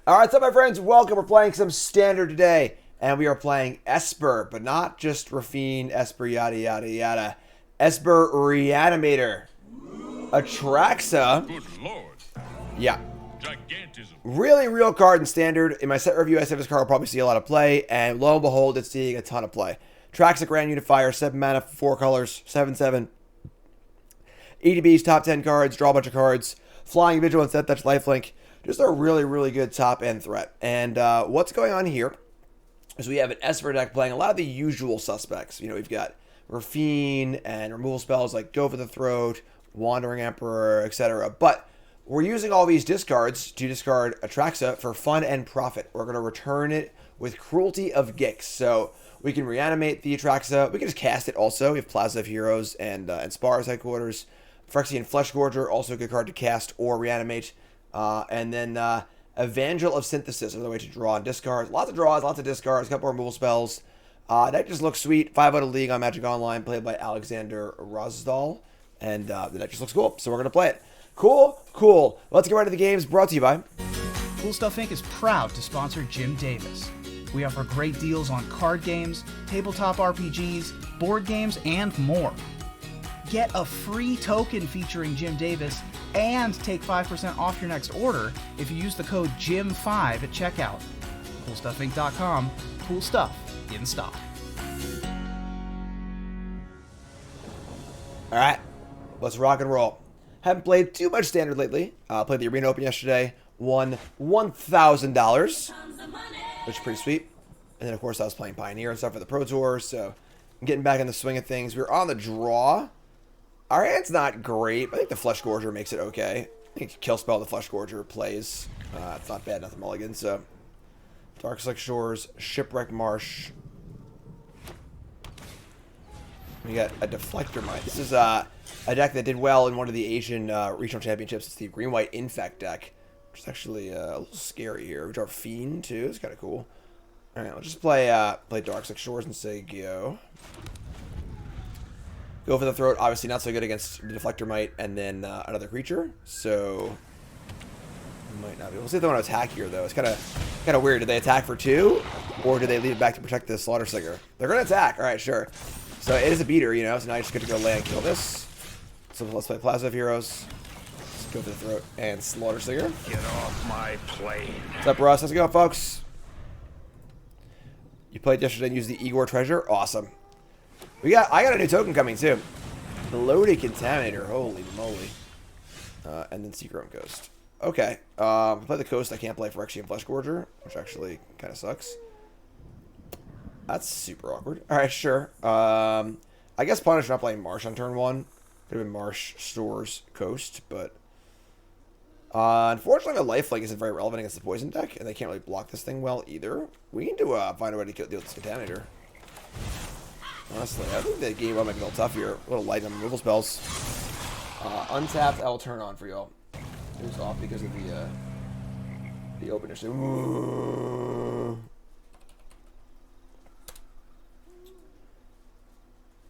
Alright, what's up my friends? Welcome. We're playing some Standard today. And we are playing Esper, but not just Rafine, Esper, yada yada yada. Esper Reanimator. Atraxa. Good lord. Yeah. Gigantism. Really real card in Standard. In my set review, I said this card will probably see a lot of play, and lo and behold, it's seeing a ton of play. Atraxa Grand Unifier, 7 mana, 4 colors, 7/7. EDB's top 10 cards, draw a bunch of cards. Flying Vigilance, Death Touch, Lifelink. Just a really, really good top-end threat. And what's going on here is we have an Esper deck playing a lot of the usual suspects. You know, we've got Rafine and removal spells like Go for the Throat, Wandering Emperor, etc. But we're using all these discards to discard Atraxa for fun and profit. We're going to return it with Cruelty of Gix. So we can reanimate the Atraxa. We can just cast it also. We have Plaza of Heroes and Spar's Headquarters. Phyrexia and Flesh Gorger, also a good card to cast or reanimate. And then Evangel of Synthesis, another way to draw and discard. Lots of draws, lots of discards, a couple more removal spells. Deck just looks sweet. 5 out of League on Magic Online, played by Alexander Rosdahl. And the deck just looks cool, so we're going to play it. Cool, cool. Let's get right to the games, brought to you by Cool Stuff Inc. is proud to sponsor Jim Davis. We offer great deals on card games, tabletop RPGs, board games, and more. Get a free token featuring Jim Davis and take 5% off your next order if you use the code JIM5 at checkout. CoolStuffInc.com. Cool stuff in stock. All right, let's rock and roll. Haven't played too much Standard lately. Played the Arena Open yesterday. Won $1,000, which is pretty sweet. And then, of course, I was playing Pioneer and stuff for the Pro Tour, so I'm getting back in the swing of things. We're on the draw. Our hand's not great, but I think the Flesh Gorger makes it okay. I think Kill Spell the Flesh Gorger plays. It's not bad, nothing mulligan, so. Dark Slick Shores, Shipwreck Marsh. We got a Deflector Mine. This is a deck that did well in one of the Asian regional championships. It's the Green-White Infect deck, which is actually a little scary here. We draw Fiend, too. It's kind of cool. All right, let's just play Dark Slick Shores and say go. Go for the Throat, obviously not so good against the Deflector Mite, and then another creature, so might not be. We'll see if they want to attack here, though. It's kind of weird. Do they attack for 2, or do they leave it back to protect the Slaughter Slinger? They're going to attack. All right, sure. So it is a beater, you know, so now you just get to go land and kill this. So let's play Plaza of Heroes. Let's go for the Throat and Slaughter Slinger. Get off my plane. What's up, Russ? How's it going, folks? You played yesterday and used the Igor Treasure? Awesome. I got a new token coming too. Loaded Contaminator, holy moly. And then Secret Ghost. Okay. Play the Coast, I can't play Phyrexia and Flesh Gorger, which actually kind of sucks. That's super awkward. Alright, sure. I guess Punish not playing Marsh on turn 1. Could have been Marsh, Stores, Coast, but unfortunately the Lifelink isn't very relevant against the Poison deck, and they can't really block this thing well either. We need to find a way to deal with this Contaminator. Honestly, I think the game will make it a little tough here. A little light on removal spells. Untapped, I will turn on for y'all. It was off because of the opener. So,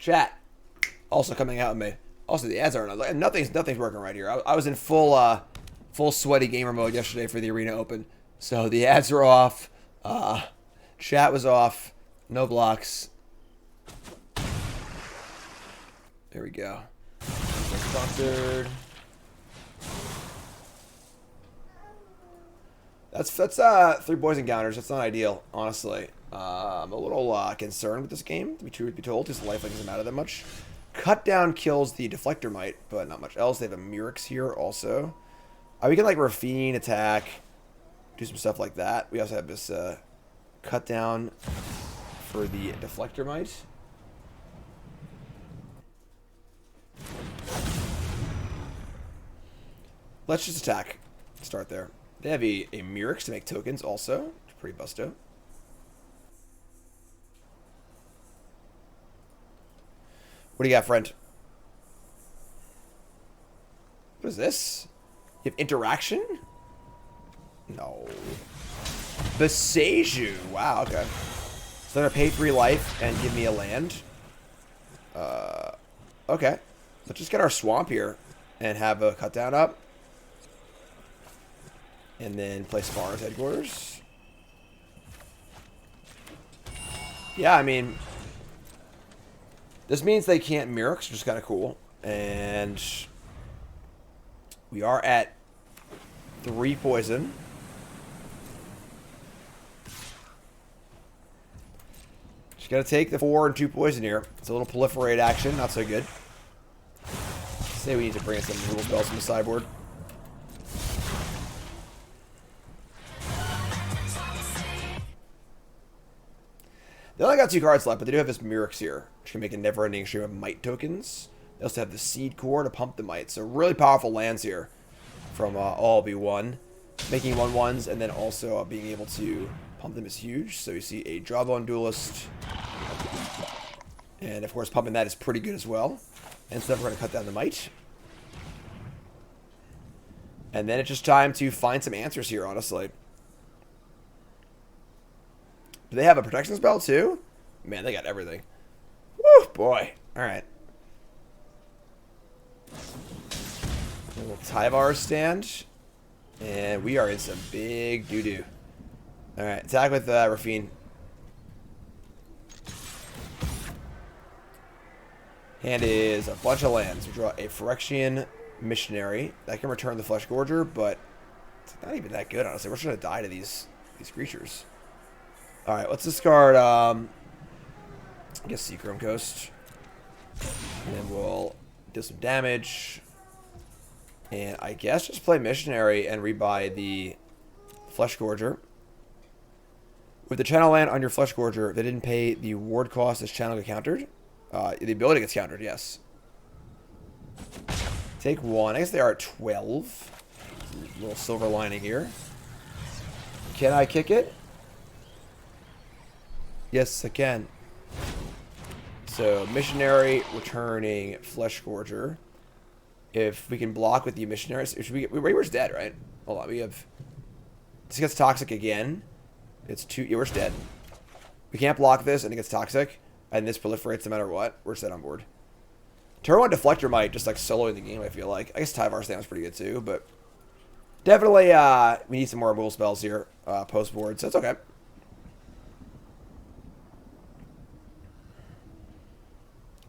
chat. Also coming out with me. Also, the ads aren't. Nothing's working right here. I was in full sweaty gamer mode yesterday for the Arena Open, so the ads are off. Chat was off. No blocks. There we go. Sponsored. That's 3 poison counters. That's not ideal, honestly. I'm a little concerned with this game, to be truth be told, because the lifelink doesn't matter that much. Cut down kills the Deflector Mite, but not much else. They have a Murex here also. We can like Rafine attack, do some stuff like that. We also have this cut down for the Deflector Mite. Let's just attack. Start there. They have a Murex to make tokens also. Pretty busto. What do you got, friend? What is this? You have interaction? No. Beseju. Wow, okay. So they're gonna pay 3 life and give me a land. Okay. Let's just get our swamp here and have a cut down up. And then play Spar's headquarters. Yeah, I mean, this means they can't Mirror, which is kind of cool. And we are at 3 poison. Just gotta take the 4 and 2 poison here. It's a little proliferate action, not so good. Say we need to bring in some rule spells from the sideboard. They only got 2 cards left, but they do have this Mirror here, which can make a never-ending stream of Might tokens. They also have the Seed Core to pump the Might. So really powerful lands here from all B1. Making 1/1s and then also being able to pump them is huge. So you see a Jawbone Duelist. And of course pumping that is pretty good as well. And so we're going to cut down the Might. And then it's just time to find some answers here, honestly. Do they have a protection spell too? Man, they got everything. Woo, boy. Alright. A little Tyvar stand. And we are in some big doo-doo. Alright, attack with Rafine. Hand is a bunch of lands. We draw a Phyrexian Missionary. That can return the Flesh Gorger, but it's not even that good, honestly. We're just going to die to these creatures. Alright, let's discard, I guess Seachrome Coast. And then we'll do some damage. And I guess just play Missionary and rebuy the Flesh Gorger. With the channel land on your Flesh Gorger, they didn't pay the ward cost as channel get countered. The ability gets countered, yes. Take 1. I guess they are at 12. A little silver lining here. Can I kick it? Yes, I can. So, Missionary returning Flesh Gorger. If we can block with the Missionaries, Reaper's dead, right? Hold on, we have. This gets toxic again. It's 2. Yeah, we're just dead. We can't block this, and it gets toxic, and this proliferates no matter what. We're set on board. Turn 1 Deflector might just like soloing the game, I feel like. I guess Tyvar Stam's pretty good too, but definitely we need some more removal spells here post board, so it's okay.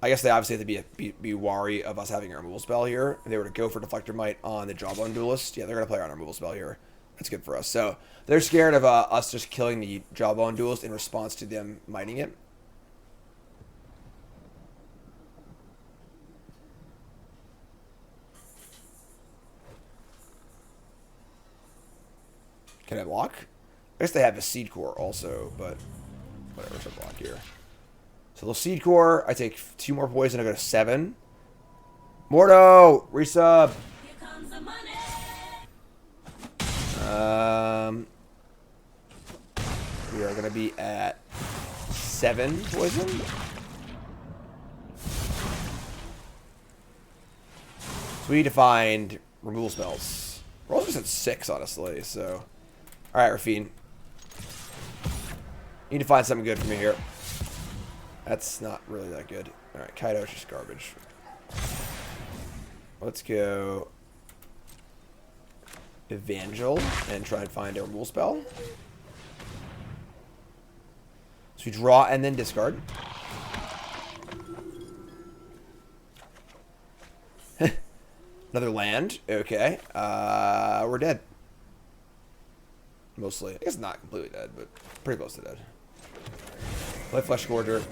I guess they obviously have to be wary of us having a removal spell here. If they were to go for Deflector Might on the Jawbone Duelist, yeah, they're going to play on a removal spell here. That's good for us. So they're scared of us just killing the Jawbone Duelist in response to them miting it. Can I block? I guess they have a Seed Core also, but whatever, to block here. So the Seed Core, I take 2 more poison, I go to 7. Mordo! Resub! Here comes the money. We are going to be at 7 poison. So we need to find removal spells. We're also just at 6, honestly, so. Alright, Rafine. Need to find something good for me here. That's not really that good. Alright, Kaido's just garbage. Let's go Evangel and try and find a removal spell. So we draw and then discard. Another land. Okay. We're dead. Mostly. I guess not completely dead, but pretty close to dead. Play Flesh Gorger.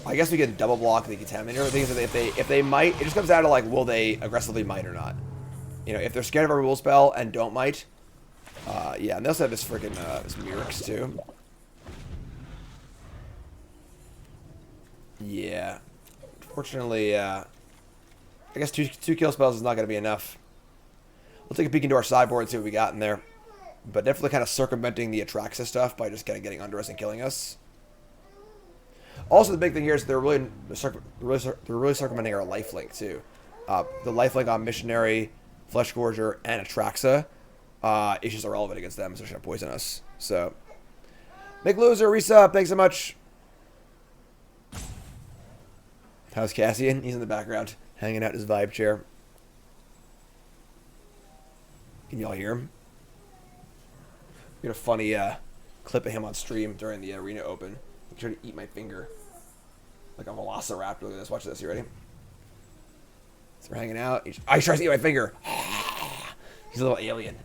I guess we can double block the Contaminator. The thing is that if they might, it just comes down to like, will they aggressively might or not? You know, if they're scared of a removal spell and don't might, yeah. And they also have this freaking this Mirrix too. Yeah. Unfortunately, I guess two kill spells is not going to be enough. We'll take a peek into our sideboard and see what we got in there. But definitely kind of circumventing the Atraxa stuff by just kind of getting under us and killing us. Also, the big thing here is they're really circumventing our lifelink too. The lifelink on Missionary, Flesh Gorger, and Atraxa is just irrelevant against them, so they're going to poison us. So, big loser, resub, thanks so much. How's Cassian? He's in the background, hanging out in his vibe chair. Can y'all hear him? We got a funny clip of him on stream during the Arena Open. He tried to eat my finger. Like a velociraptor. Look at this. Watch this. You ready? So we're hanging out. He tries to eat my finger. He's a little alien.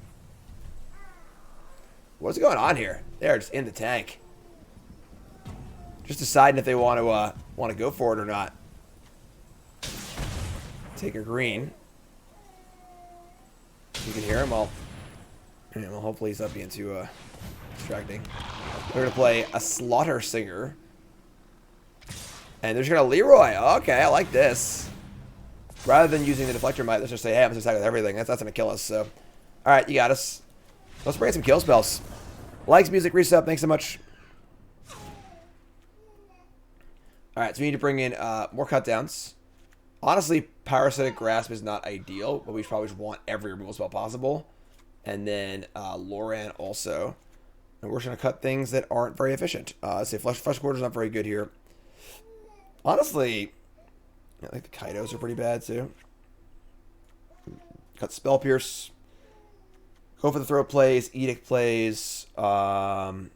What's going on here? They're just in the tank. Just deciding if they want to go for it or not. Take a green. You can hear him. Well, hopefully he's not being too distracting. We're gonna play a Slaughter Singer, and they're just gonna Leroy. Okay, I like this. Rather than using the deflector might, let's just say, hey, I'm just attack with everything. That's gonna kill us. So, all right, you got us. Let's bring some kill spells. Likes music reset. Thanks so much. All right, so we need to bring in more cut downs. Honestly, Parasitic Grasp is not ideal, but we probably just want every removal spell possible. And then Loran also. And we're just going to cut things that aren't very efficient. Let's say Flesh Quarter's not very good here. Honestly, I think the Kaidos are pretty bad too. Cut Spell Pierce. Go for the Throat plays. Edict plays. Shiva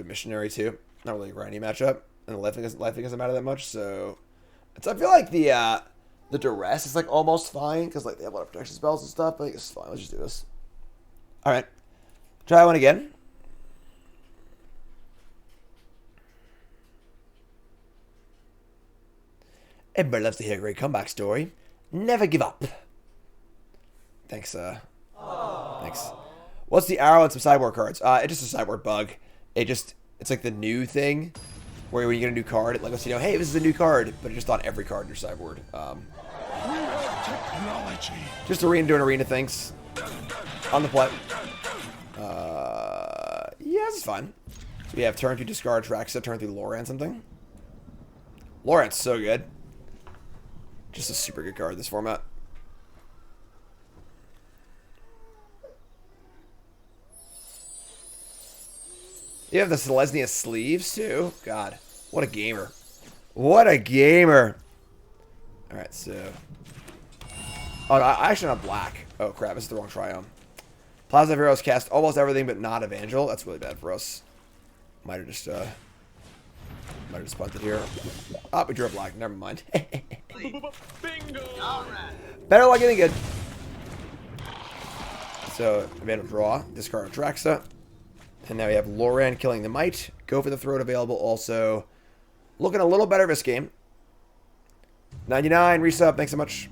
Missionary too. Not really a grindy matchup. And the life doesn't matter that much, so I feel like the duress is like almost fine because like they have a lot of protection spells and stuff. But I think it's fine. Let's just do this. All right, try one again. Everybody loves to hear a great comeback story. Never give up. Thanks. Thanks. What's the arrow and some sideboard cards? It's just a sideboard bug. It's like the new thing. Where when you get a new card, it lets you know, hey, this is a new card, but it's just on every card in your sideboard. Just doing arena things. On the play. Yeah, this is fine. So we have turn 2 discard Atraxa, turn 3 Loran something. Loran's so good. Just a super good card in this format. You have the Selesnya sleeves, too. God, what a gamer. What a gamer. Alright, so... Oh, no, I actually not black. Oh, crap, this is the wrong Triome. Plasma Heroes cast almost everything, but not Evangel. That's really bad for us. Might have just punted here. Oh, we drew a black. Never mind. Bingo! Alright. Better luck than good. So, Evangel draw. Discard Atraxa. And now we have Loran killing the Might. Go for the Throat available also. Looking a little better this game. 99, resub. Thanks so much.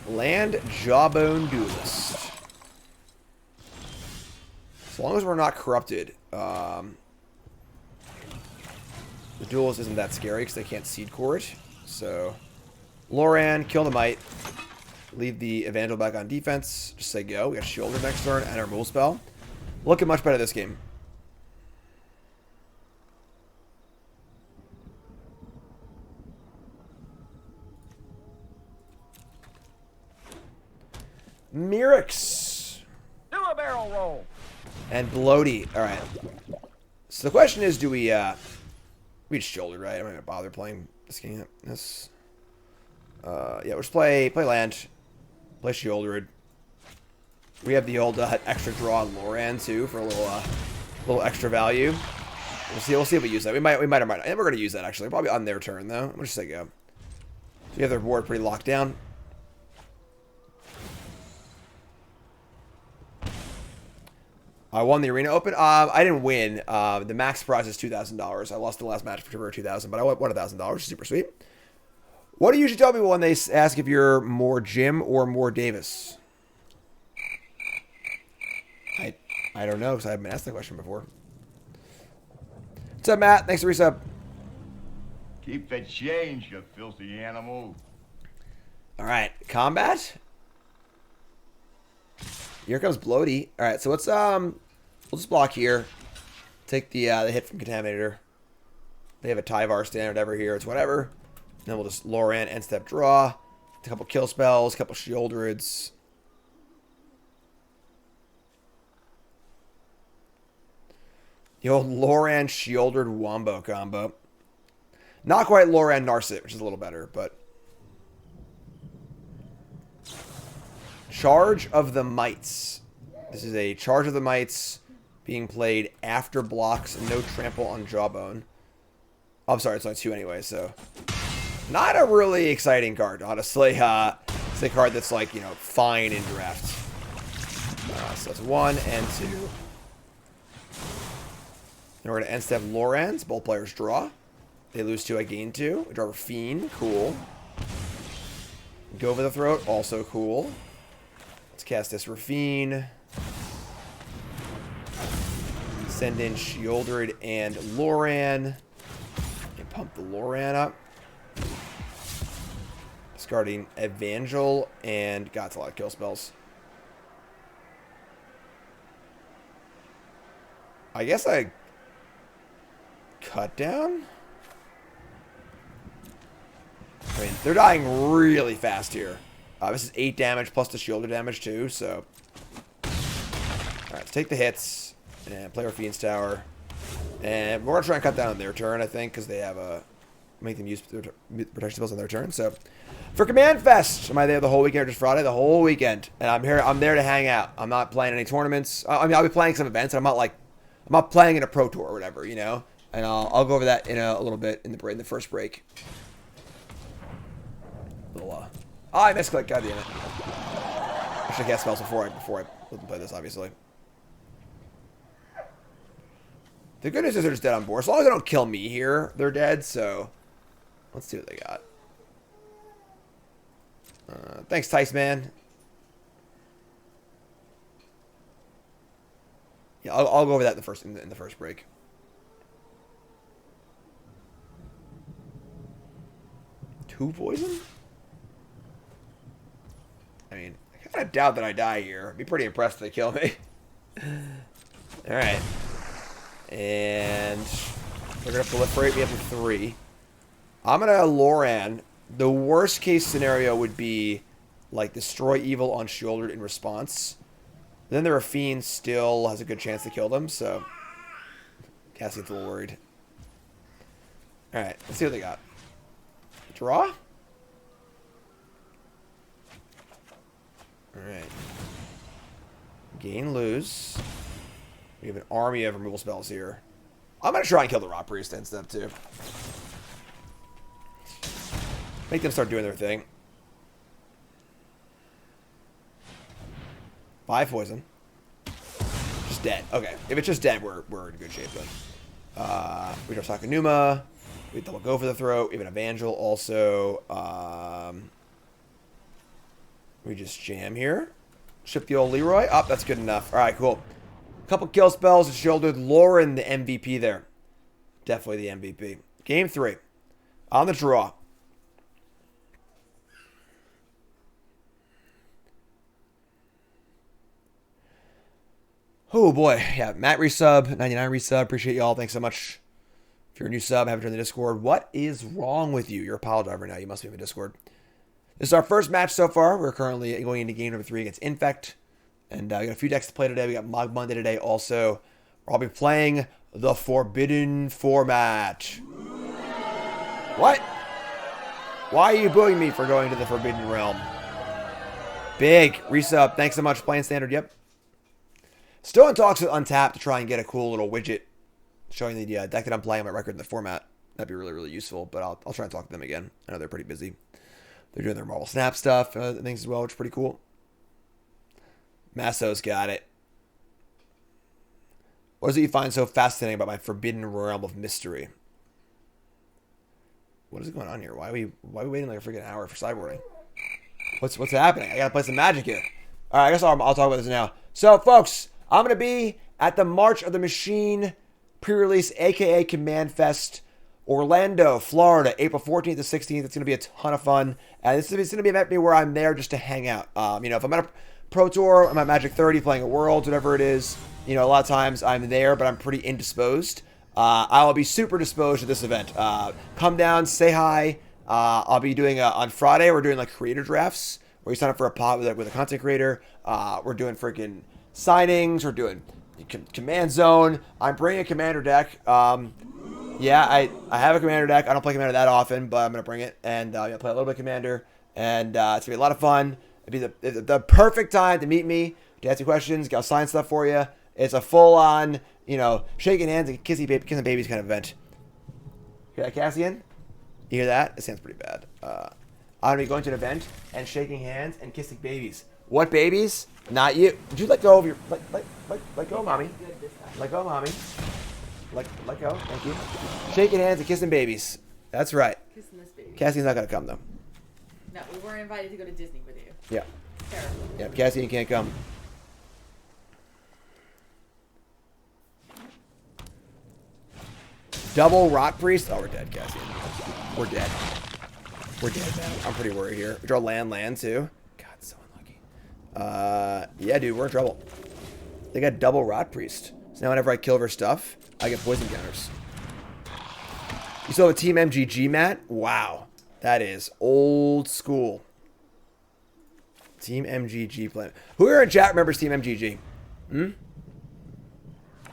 Land Jawbone Duelist. As long as we're not corrupted, the Duelist isn't that scary because they can't seed core it. So, Loran, kill the Might. Leave the Evangel back on defense. Just say go. We got Shoulder next turn and our removal spell. Looking much better this game. Mirix. Do a barrel roll. And Bloaty. Alright. So the question is, do we we just shoulder, right? I'm not gonna bother playing this game. This yeah, we'll just play land. Play Shieldred. We have the old extra draw on Loran too for a little extra value. We'll see if we use that. We might or might not. I think we're gonna use that actually. Probably on their turn though. I'm gonna just say go. So you have their board pretty locked down. I won the Arena Open. I didn't win. The max prize is $2,000. I lost the last match for $2,000, but I won $1,000. Super sweet. What do you usually tell people when they ask if you're more Jim or more Davis? I don't know because I haven't been asked that question before. What's up, Matt? Thanks for resub. Keep the change, you filthy animal. All right, combat. Here comes Bloaty. All right, so let's we'll just block here. Take the hit from Contaminator. They have a Tyvar standard ever here. It's whatever. Then we'll just Loran, end step draw. A couple kill spells, a couple Shieldreds. The old Loran Shieldred Wombo combo. Not quite Loran Narset, which is a little better, but... Charge of the Mites. This is a Charge of the Mites being played after blocks and no trample on Jawbone. Oh, I'm sorry, it's only 2 anyway, so... Not a really exciting card, honestly. It's a card that's like, you know, fine in draft. So that's 1 and 2. In order to end step Lorans, both players draw. They lose 2, I gain 2. We draw a Fiend, cool. Go for the Throat, also cool. Let's cast this Rafine. Send in Shieldred and Loran. And pump the Loran up. Discarding Evangel and got a lot of kill spells. I guess I cut down? I mean, they're dying really fast here. This is 8 damage plus the shielder damage too, so... Alright, let's take the hits and play our Fiend's Tower. And we're going to try and cut down on their turn, I think, because they have a... Make them use their protection spells on their turn, so... For Command Fest, am I there the whole weekend or just Friday? The whole weekend. And I'm there to hang out. I'm not playing any tournaments. I mean, I'll be playing some events, and I'm not playing in a Pro Tour or whatever, you know? And I'll go over that in a little bit in the first break. Oh, I misclicked. God damn it. I should have cast spells before I let them play this, obviously. The good news is they're just dead on board. As long as they don't kill me here, they're dead, so... Let's see what they got. Thanks, Tice Man. Yeah, I'll go over that in the first break. Two poison? I mean, I kind of doubt that I die here. I'd be pretty impressed if they kill me. Alright. And we're going to proliferate me up to 3. I'm going to Loran. The worst case scenario would be, like, destroy evil on Shouldered in response. Then the Rafine still has a good chance to kill them, so... Cassie's a little worried. Alright, let's see what they got. Draw? Alright. Gain, lose. We have an army of removal spells here. I'm going to try and kill the Rot Priest in step 2. Make them start doing their thing. 5 poison. Just dead. Okay. If it's just dead, we're in good shape then. We draw Sakanuma. We double go for the throat. We have an Evangel also. We just jam here. Ship the old Leroy. Oh, that's good enough. Alright, cool. Couple kill spells. Shouldered Lauren, the MVP there. Definitely the MVP. Game 3. On the draw. Oh boy, yeah, Matt resub, 99 resub, appreciate y'all, thanks so much. If you're a new sub, haven't joined the Discord, what is wrong with you? You're a pile driver now, you must be in the Discord. This is our first match so far, we're currently going into game number 3 against Infect, and we got a few decks to play today, we got Mog Monday today also. I'll be playing the Forbidden format. What? Why are you booing me for going to the Forbidden Realm? Big resub, thanks so much, playing Standard, yep. Still in talks with Untapped to try and get a cool little widget showing the deck that I'm playing, my record in the format. That'd be really, really useful, but I'll try and talk to them again. I know they're pretty busy. They're doing their Marvel Snap stuff, things as well, which is pretty cool. Masso's got it. What is it you find so fascinating about my Forbidden Realm of Mystery? What is going on here? Why are we waiting like a freaking hour for sideboarding? What's happening? I gotta play some Magic here. All right, I guess I'll talk about this now. So, folks, I'm going to be at the March of the Machine pre-release, a.k.a. Command Fest, Orlando, Florida, April 14th to 16th. It's going to be a ton of fun. And it's going to be an event where I'm there just to hang out. You know, if I'm at a Pro Tour, I'm at Magic 30 playing at Worlds, whatever it is, you know, a lot of times I'm there, but I'm pretty indisposed. I will be super disposed at this event. Come down, say hi. I'll be doing on Friday. We're doing like creator drafts where you sign up for a pot with a content creator. We're doing freaking signings. We're doing command zone. I'm bringing a commander deck. Yeah, I have a commander deck. I don't play commander that often, but I'm gonna bring it and play a little bit of commander, and it's gonna be a lot of fun. It'd be the perfect time to meet me, to ask you questions, I'll sign stuff for you. It's a full-on, shaking hands and kissing babies kind of event. Hear that, Cassian? You hear that? It sounds pretty bad. I'm gonna be going to an event and shaking hands and kissing babies. What babies? Not you. Would you let go of your let go, mommy? Let go, mommy. Let go. Thank you. Shaking hands and kissing babies. That's right. Kissing this baby. Cassian's not gonna come though. No, we weren't invited to go to Disney with you. Yeah. Terrible. Yeah, Cassian can't come. Double Rot Priest. Oh, we're dead, Cassian. We're dead. We're dead, man. I'm pretty worried here. We draw land too. God, so unlucky. Yeah, dude, we're in trouble. They got double Rot Priest. So now whenever I kill her stuff, I get poison counters. You still have a Team MGG, Matt? Wow. That is old school. Team MGG play. Who here in chat remembers Team MGG?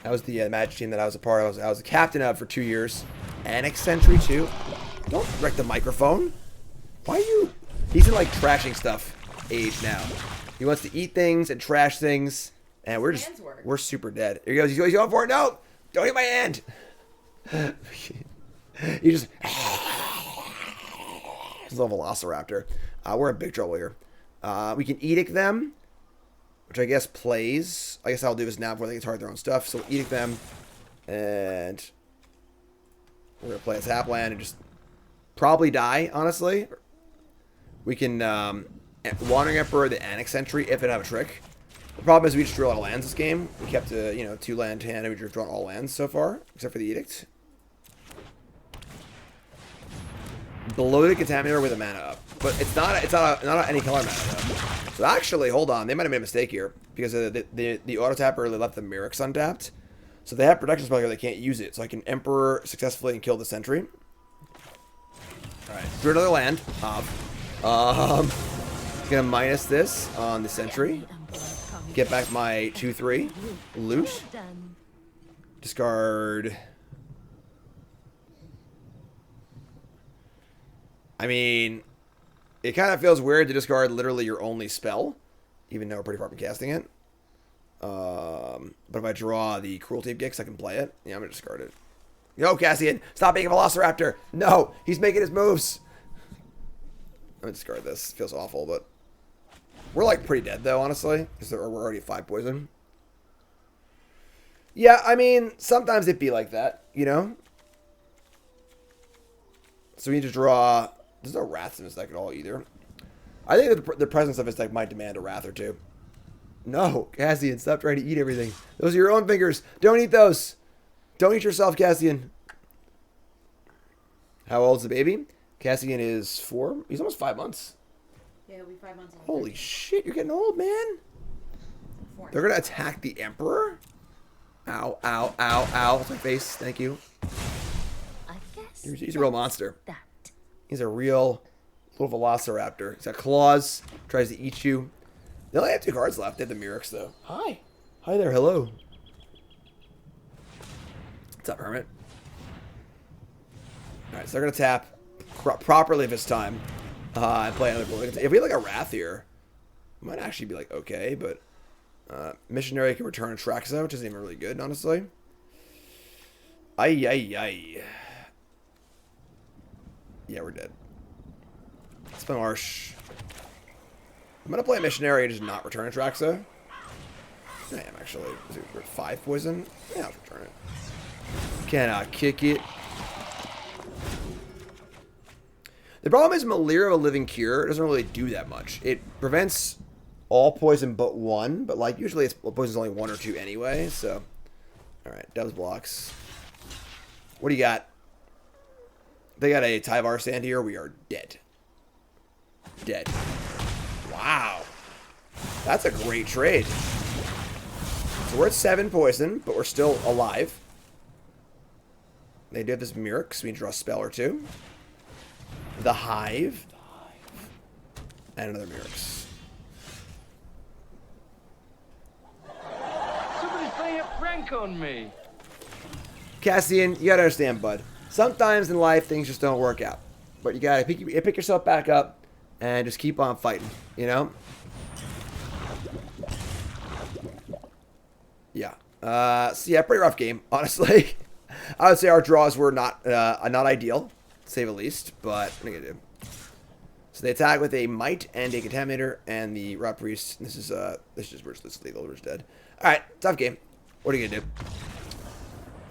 That was the match team that I was a part of. I was the captain of for 2 years. Annex Sentry too. Don't wreck the microphone. Why are you? He's in like trashing stuff age now. He wants to eat things and trash things, and we're super dead. Here he goes. He's going for it. No, don't eat my hand. You just. He's a Velociraptor. We're in big trouble here. We can edict them, which I guess plays. I guess I'll do this now before they get target their own stuff. So we'll edict them, and we're gonna play a tap land and just probably die. Honestly, we can Wandering Emperor, the Annex Sentry if they don't have a trick. The problem is we just drew a lot of lands this game. We kept a 2 land hand, and we've drawn all lands so far except for the edict. Bloated Contaminator with a mana up. But it's not any color mana though. So actually, hold on. They might have made a mistake here. Because the auto tapper left the Myrix untapped. So they have protection spell here, they can't use it. So I can Emperor successfully and kill the Sentry. Alright. Drew another land. Gonna minus this on the Sentry. Get back my 2/3. Loot. Discard. I mean, it kind of feels weird to discard literally your only spell, even though we're pretty far from casting it. But if I draw the Cruelty of Gix, I can play it. Yeah, I'm going to discard it. Yo, Cassian, stop being a Velociraptor. No, he's making his moves. I'm going to discard this. It feels awful, but we're like pretty dead, though, honestly, because we're already at 5 poison. Yeah, I mean, sometimes it'd be like that, So we need to draw. There's no Wraths in this deck at all either. I think that the presence of this deck might demand a Wrath or two. No, Cassian, stop trying to eat everything. Those are your own fingers. Don't eat those. Don't eat yourself, Cassian. How old's the baby? Cassian is 4. He's almost 5 months. Yeah, he'll be 5 months old. Holy shit, you're getting old, man. They're going to attack the Emperor? Ow, ow, ow, ow. That's my face. Thank you. He's a real monster. He's a real little Velociraptor. He's got claws. Tries to eat you. They only have 2 cards left. They have the Myrix, though. Hi. Hi there. Hello. What's up, Hermit? Alright, so they're going to tap properly this time. And play another bullet. If we had like a Wrath here, it might actually be like okay, but Missionary can return Atraxa, which isn't even really good, honestly. Ay, ay, ay. Yeah, we're dead. Spell Marsh. I'm going to play a Missionary and just not return Atraxa. I am actually. We're at 5 poison. Yeah, I'll return it. Cannot kick it. The problem is Malira of a Living Cure doesn't really do that much. It prevents all poison but 1, but like usually poison's only 1 or 2 anyway, so. Alright, Dubs blocks. What do you got? They got a Tyvar stand here. We are dead. Dead. Wow. That's a great trade. So we're at 7 poison, but we're still alive. They do have this Myrix. We can draw a spell or 2. The Hive. And another Mirrors. Somebody's playing a prank on me. Cassian, you gotta understand, bud. Sometimes in life, things just don't work out. But you gotta pick yourself back up and just keep on fighting, you know? Yeah. So yeah, pretty rough game, honestly. I would say our draws were not ideal, to say the least, but what are you gonna do? So they attack with a Might and a Contaminator, and the Rot Priest. This is legal. We're just dead. All right, tough game. What are you gonna do?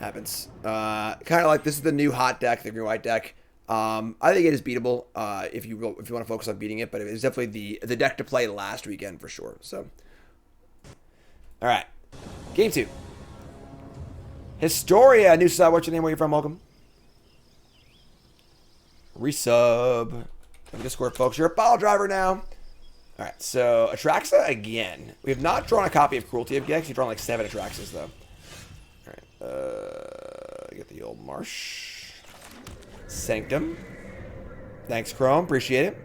Happens. Kind of like this is the new hot deck, the green white deck. I think it is beatable if you want to focus on beating it, but it's definitely the deck to play last weekend for sure. So, all right, game 2. Historia, new sub. What's your name? Where you from? Welcome. Resub. Discord, folks. You're a bottle driver now. All right, so Atraxa again. We have not drawn a copy of Cruelty of Gex. You've drawn like 7 Atraxas though. All right, get the old Marsh. Sanctum. Thanks, Chrome. Appreciate it.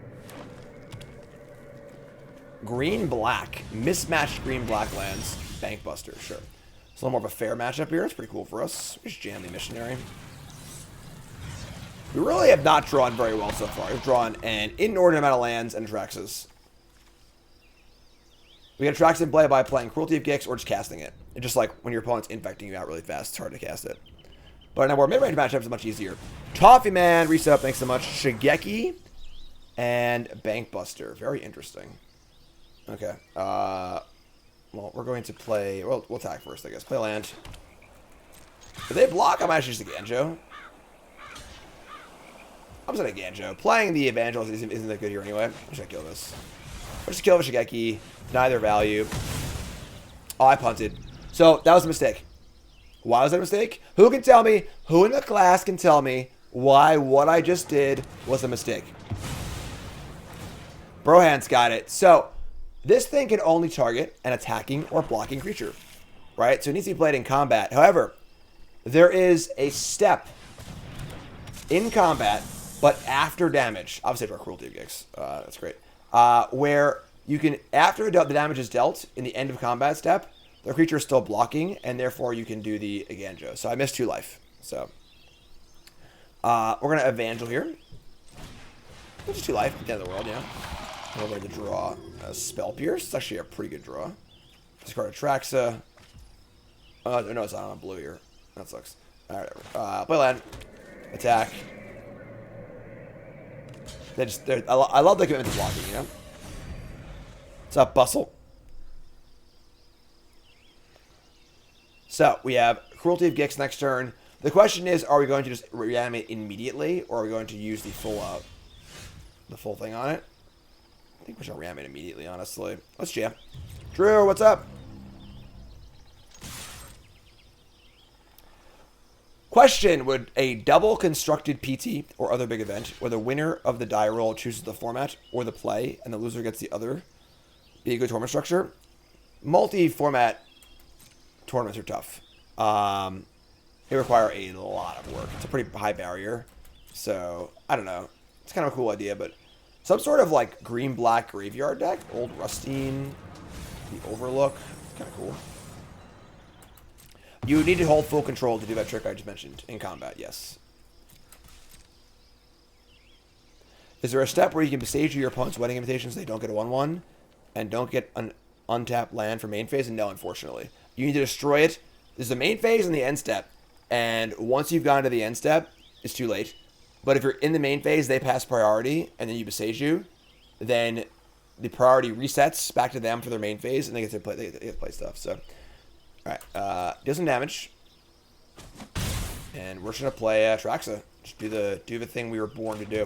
Green-black. Mismatched green-black lands. Bankbuster, sure. It's a little more of a fair matchup here. It's pretty cool for us. We just jam the Missionary. We really have not drawn very well so far. We've drawn an inordinate amount of lands and Atraxas. We get Atraxa in play by playing Cruelty of Gix or just casting it. It's just like when your opponent's infecting you out really fast, it's hard to cast it. But now our mid-range matchups is much easier. Toffee Man, reset, thanks so much. Shigeki and Bankbuster. Very interesting. Okay. Well, we're going to play... Well, we'll attack first, I guess. Play land. If they block, I might actually just Ganjo. I'm just gonna Ganjo. Playing the Evangelist isn't that good here anyway. I'm just gonna kill this. I'll just kill the Shigeki. Deny their value. Oh, I punted. So, that was a mistake. Why was that a mistake? Who can tell me, who in the class can tell me why what I just did was a mistake? Brohan's got it. So, this thing can only target an attacking or blocking creature. Right? So, it needs to be played in combat. However, there is a step in combat, but after damage, obviously for Cruelty of Gix, that's great, where you can, after the damage is dealt in the end of combat step, the creature is still blocking, and therefore you can do the Ganjo. So I missed 2 life. So we're going to Evangel here. Which is 2 life at the end of the world, yeah. We're going to draw a Spell Pierce. It's actually a pretty good draw. Discard Atraxa. Oh, no, it's not on blue here. That sucks. Alright, play land. Attack. I love the commitment to blocking, you know? What's up, Bustle? So, we have Cruelty of Gix next turn. The question is, are we going to just reanimate immediately, or are we going to use the full thing on it? I think we should reanimate immediately, honestly. Let's jam. Drew, what's up? Question, would a double constructed PT or other big event where the winner of the die roll chooses the format or the play and the loser gets the other be a good tournament structure? Multi-format tournaments are tough. They require a lot of work. It's a pretty high barrier. So, I don't know. It's kind of a cool idea, but some sort of like green-black graveyard deck. Old Rustine, the Overlook. Kind of cool. You need to hold full control to do that trick I just mentioned in combat, yes. Is there a step where you can bestage your opponent's wedding invitations so they don't get a 1-1 and don't get an untapped land for main phase? And no, unfortunately. You need to destroy it. There's the main phase and the end step. And once you've gone to the end step, it's too late. But if you're in the main phase, they pass priority, and then you bestage you, then the priority resets back to them for their main phase, and they get to play stuff. So, alright, do some damage. And we're just gonna play Atraxa. Just do the thing we were born to do.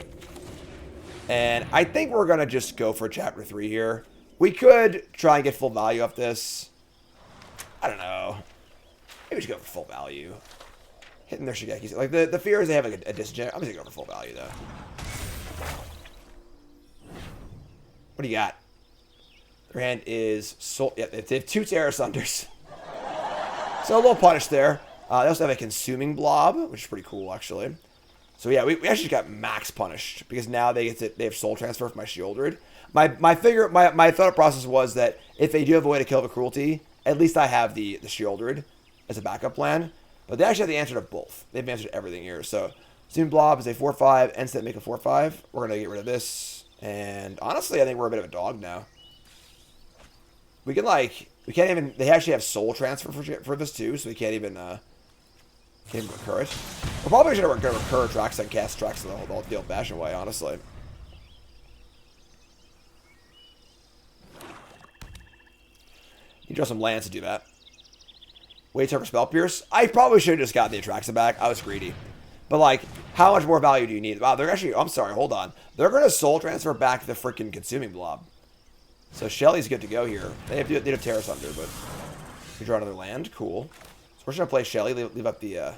And I think we're gonna just go for chapter 3 here. We could try and get full value off this. I don't know. Maybe we should go for full value. Hitting their Shigekis. Like the fear is they have like a disadvantage. I'm just gonna go for full value though. What do you got? Their hand is soul. Yeah, they have 2 Terror Sunders. So a little punish there. They also have a Consuming Blob, which is pretty cool actually. So yeah, we actually got max punished because now they have soul transfer for my Shieldred. My thought process was that if they do have a way to kill the cruelty, at least I have the Shieldred as a backup plan. But they actually have the answer to both. They've answered everything here. So Zoom Blob is a 4/5, Instant make a 4/5. We're gonna get rid of this. And honestly, I think we're a bit of a dog now. We can we can't even. They actually have soul transfer for this too, so we can't even recur it. We're probably gonna recur Atraxa and cast Atraxa the old-fashioned way, honestly. You draw some lands to do that. Wait turn for Spell Pierce. I probably should have just got the Atraxa back. I was greedy. But, like, how much more value do you need? Wow, they're actually... I'm sorry, hold on. They're going to soul transfer back the freaking Consuming Blob. So Shelly's good to go here. They have Terra Sunder, but... We draw another land. Cool. So we're just going to play Shelly. Leave up the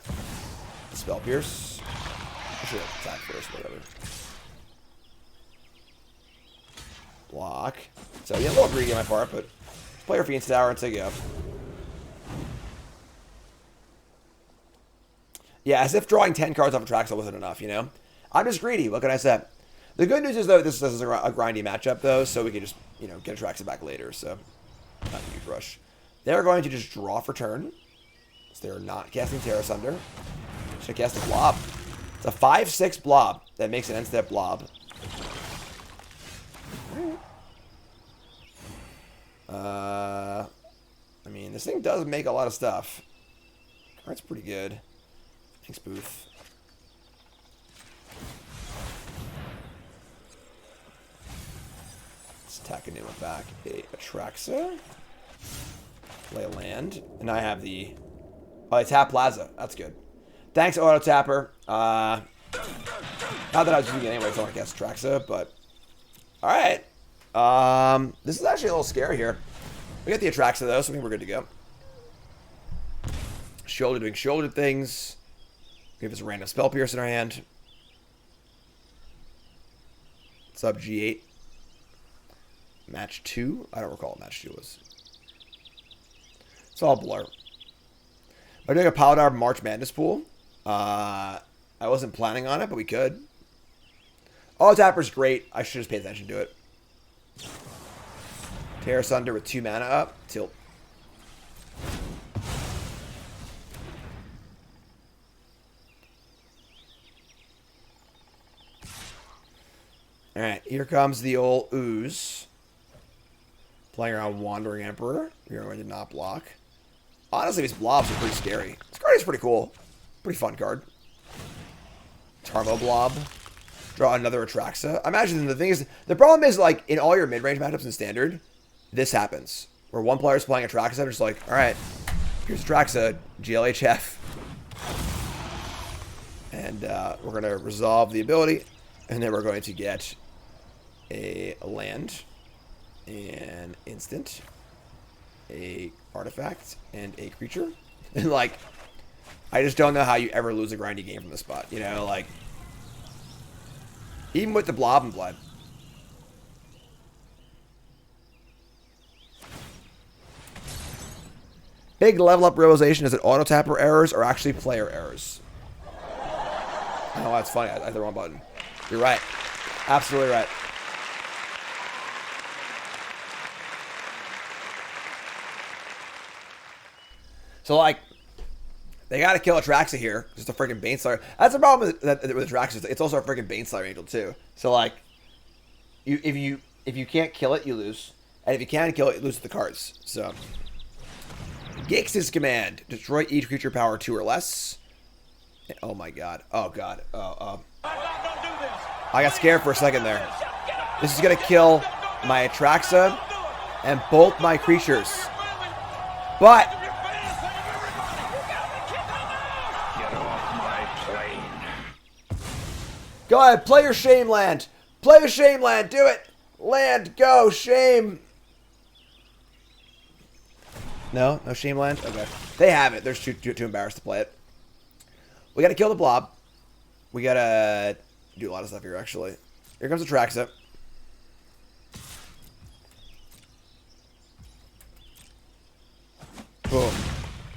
Spell Pierce. I should have attacked first, whatever. Block. So, yeah, a little greedy on my part, but... Play our Fiend's Tower and take it up. Yeah, as if drawing 10 cards off Atraxa wasn't enough, you know? I'm just greedy. What can I say? The good news is, though, this is a grindy matchup, though, so we can just, you know, get Atraxa back later, so not a huge rush. They're going to just draw for turn. So they're not casting Terra Sunder. Should cast a Blob. It's a 5/6 Blob that makes an end-step Blob. I mean, this thing does make a lot of stuff. Card's pretty good. Thanks, Booth. Let's attack a new one back. A Atraxa. Play a land. And I have the... Oh, I tap Plaza. That's good. Thanks, Auto Tapper. Not that I was using it anyway, so I want to cast Atraxa, but... Alright. This is actually a little scary here. We got the Atraxa, though, so I think we're good to go. Shoulder doing shoulder things. We have this random Spell Pierce in our hand. Sub G8. Match 2? I don't recall what match 2 was. It's all blur. We're doing a Paladar March Madness pool. I wasn't planning on it, but we could. Auto Tapper's great. I should just pay attention to it. Terra Sunder with 2 mana up. Tilt. Alright, here comes the old Ooze. Playing around Wandering Emperor. We are going to not block. Honestly, these blobs are pretty scary. This card is pretty cool. Pretty fun card. Tarmo Blob. Draw another Atraxa. I imagine the thing is, the problem is, like, in all your mid-range matchups in Standard, this happens. Where one player is playing Atraxa, and just like, alright, here's Atraxa, GLHF. And we're going to resolve the ability, and then we're going to get a land, an instant, a artifact, and a creature. And, like, I just don't know how you ever lose a grindy game from this spot. You know, like, even with the Blob and Blood. Big level up realization is that auto tapper errors are actually player errors. Oh, that's funny. I hit the wrong button. You're right. Absolutely right. So, like, they gotta kill Atraxa here. Just a freaking Baneslayer. That's the problem with Atraxa. It's also a freaking Baneslayer Angel, too. So, like, if you can't kill it, you lose. And if you can kill it, you lose the cards. So... Gix's command. Destroy each creature power 2 or less. Oh my god. Oh god. I got scared for a second there. This is going to kill my Atraxa and both my creatures. But... Get off my plane. Go ahead. Play your shame land. Play your shame land. Do it. Land. Go. Shame. No? No shame land? Okay. They have it. They're too embarrassed to play it. We gotta kill the blob. We gotta do a lot of stuff here, actually. Here comes Atraxa. Boom.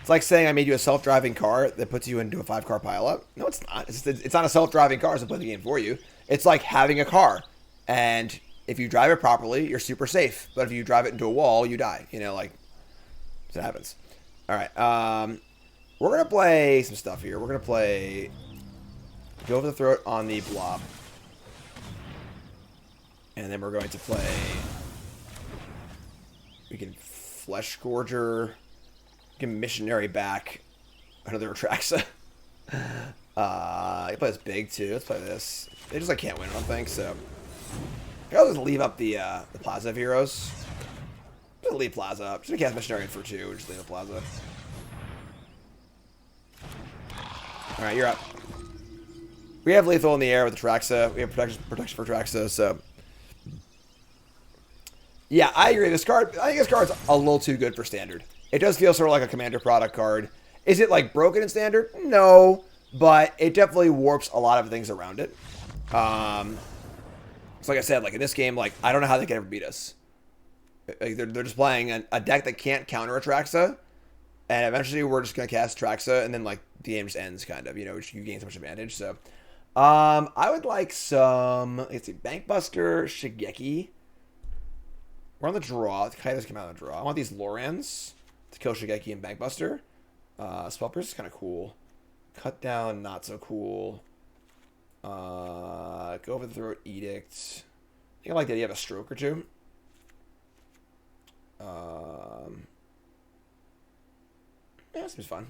It's like saying I made you a self-driving car that puts you into a 5-car pileup. No, it's not. It's not a self-driving car that's playing the game for you. It's like having a car. And if you drive it properly, you're super safe. But if you drive it into a wall, you die. You know, like, that happens. All right. We're going to play some stuff here. We're going to play Go for the Throat on the Blob. And then we're going to play... We can Flesh Gorger... Get Missionary back. Another Atraxa. You can play this big too. Let's play this. They just like can't win, I don't think, so. I'll just leave up the Plaza of Heroes. Just leave Plaza up. Just cast Missionary in for 2. Just leave the Plaza. Alright, you're up. We have lethal in the air with Atraxa. We have protection for Atraxa, so. Yeah, I agree. This card, I think this card's a little too good for standard. It does feel sort of like a commander product card. Is it like broken in standard? No, but it definitely warps a lot of things around it. So like I said, like in this game, like I don't know how they can ever beat us. Like they're just playing a deck that can't counter Atraxa, and eventually we're just gonna cast Atraxa, and then like the game just ends, kind of. You know, you gain so much advantage. So, I would like some. Let's see, Bankbuster, Shigeki. We're on the draw. The Kaidos came out on the draw. I want these Lorans to kill Shigeki and Bankbuster. Spellpierce is kind of cool. Cut down, not so cool. Go over the Throat, Edict. I think I like the idea of a Stroke or 2. Yeah, seems fun.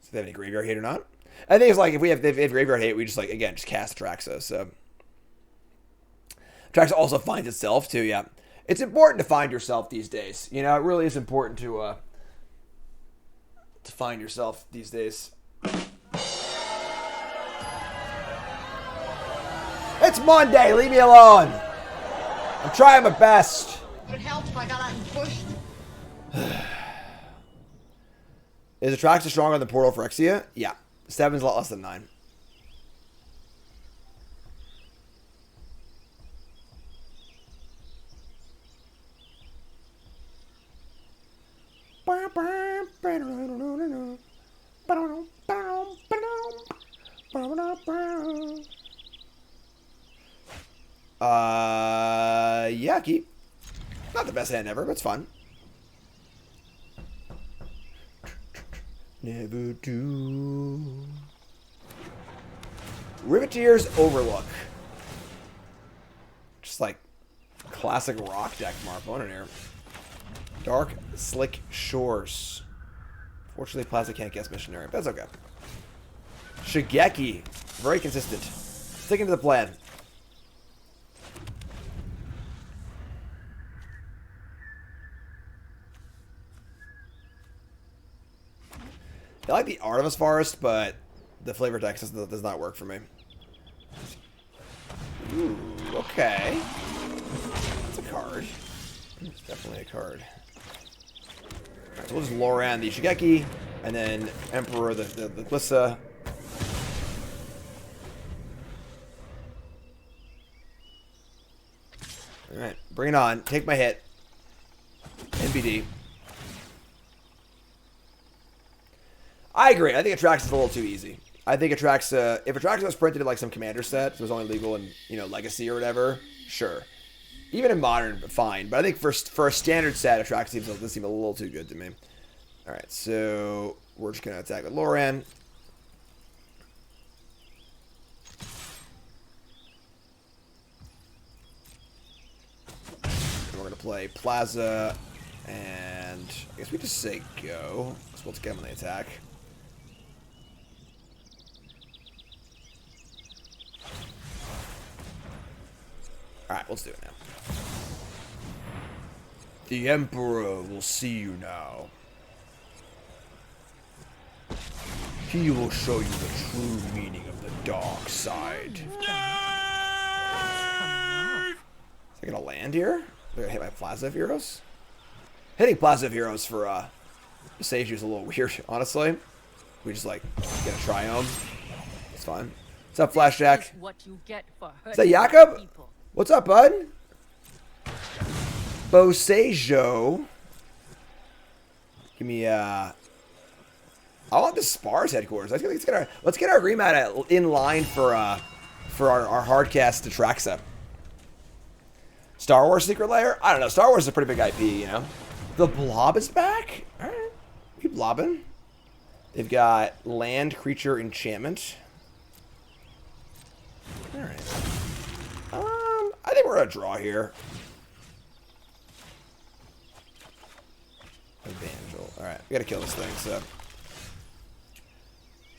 So they have any graveyard hate or not? I think it's like if we have graveyard hate, we just like again just cast Atraxa. So Atraxa also finds itself too. Yeah, it's important to find yourself these days. You know, it really is important to find yourself these days. It's Monday. Leave me alone. I'm trying my best. Would help if I got out and pushed. Is Atraxa stronger than Portal Phyrexia? Yeah. 7's a lot less than 9. Yeah, keep. Not the best hand ever, but it's fun. Never do. Riveteer's Overlook. Just like classic rock deck from our opponent here. Dark Slick Shores. Fortunately, Plaza can't guess Missionary, but that's okay. Shigeki. Very consistent. Sticking to the plan. I like the Artemis Forest, but the flavor text does not work for me. Ooh, okay. That's a card. It's definitely a card. Alright, so we'll just Loran the Shigeki, and then Emperor the Glissa. Alright, bring it on. Take my hit. NBD. I agree. I think Atraxa's a little too easy. I think Atraxa, if Atraxa was printed in like some commander set, so it was only legal in, you know, Legacy or whatever, sure. Even in Modern, fine. But I think for a standard set, Atraxa does seem a little too good to me. Alright, so we're just going to attack with Loran. And we're going to play Plaza, and I guess we just say go. So let's get him on the attack. Alright, let's do it now. The Emperor will see you now. He will show you the true meaning of the dark side. Is that gonna land here? They're gonna hit my Plaza of Heroes? Hitting Plaza of Heroes for Sage is a little weird, honestly. We just like get a Triome. It's fine. What's up, Flashjack? Is that Jakob? What's up, bud? Bosejo. Give me I want the Spars headquarters. Let's get our remat in line for our hardcast Atraxa. Star Wars Secret Lair? I don't know. Star Wars is a pretty big IP, you know. The Blob is back. All right, keep blobbing. They've got land creature enchantment. All right. I think we're gonna draw here. Evangel. All right, we gotta kill this thing. So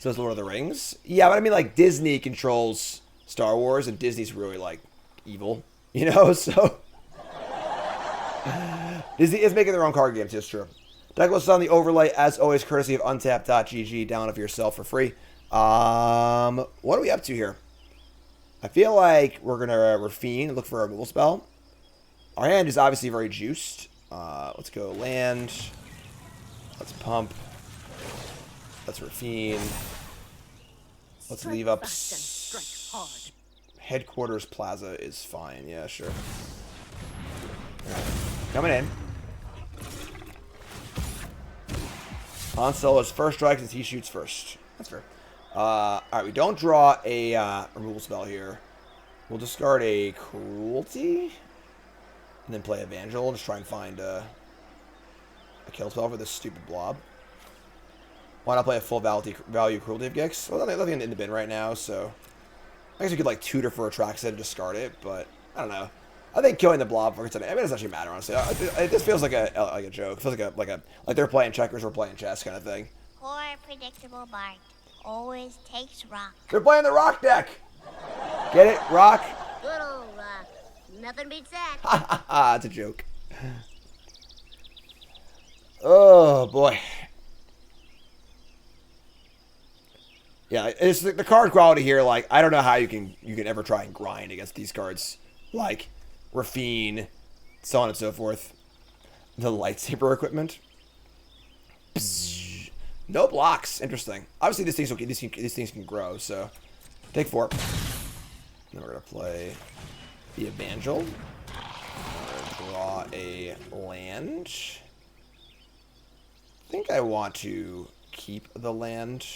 it's Lord of the Rings. Yeah, but I mean, like, Disney controls Star Wars, and Disney's really like evil, you know. So Disney is making their own card games. It's true. Decklist is on the overlay, as always, courtesy of untap.gg. Download for yourself for free. What are we up to here? I feel like we're going to Refine and look for a removal spell. Our hand is obviously very juiced. Let's go land. Let's pump. Let's Refine. Let's leave up. Headquarters Plaza is fine. Yeah, sure. Right. Coming in. Han Solo's first strike since he shoots first. That's fair. Alright, we don't draw a removal spell here. We'll discard a Cruelty. And then play Evangel. Just try and find a kill spell for this stupid blob. Why not play a full value Cruelty of Gix? Well, nothing in the bin right now, so I guess we could like tutor for Atraxa and discard it, but I don't know. I think killing the blob for today, I mean, it doesn't actually matter, honestly. This feels like a joke. It feels like they're playing checkers, we're playing chess kind of thing. Poor predictable Bart always takes rock. They're playing the rock deck. Get it, rock? Good old rock. Nothing beats that. Ha ha ha! It's a joke. Oh boy. Yeah, it's the card quality here. Like, I don't know how you can ever try and grind against these cards. Like Refine, so on and so forth. The lightsaber equipment. Psst. No blocks. Interesting. Obviously, these things can grow. So, take 4. Then we're gonna play the Evangel. We're gonna draw a land. I think I want to keep the land.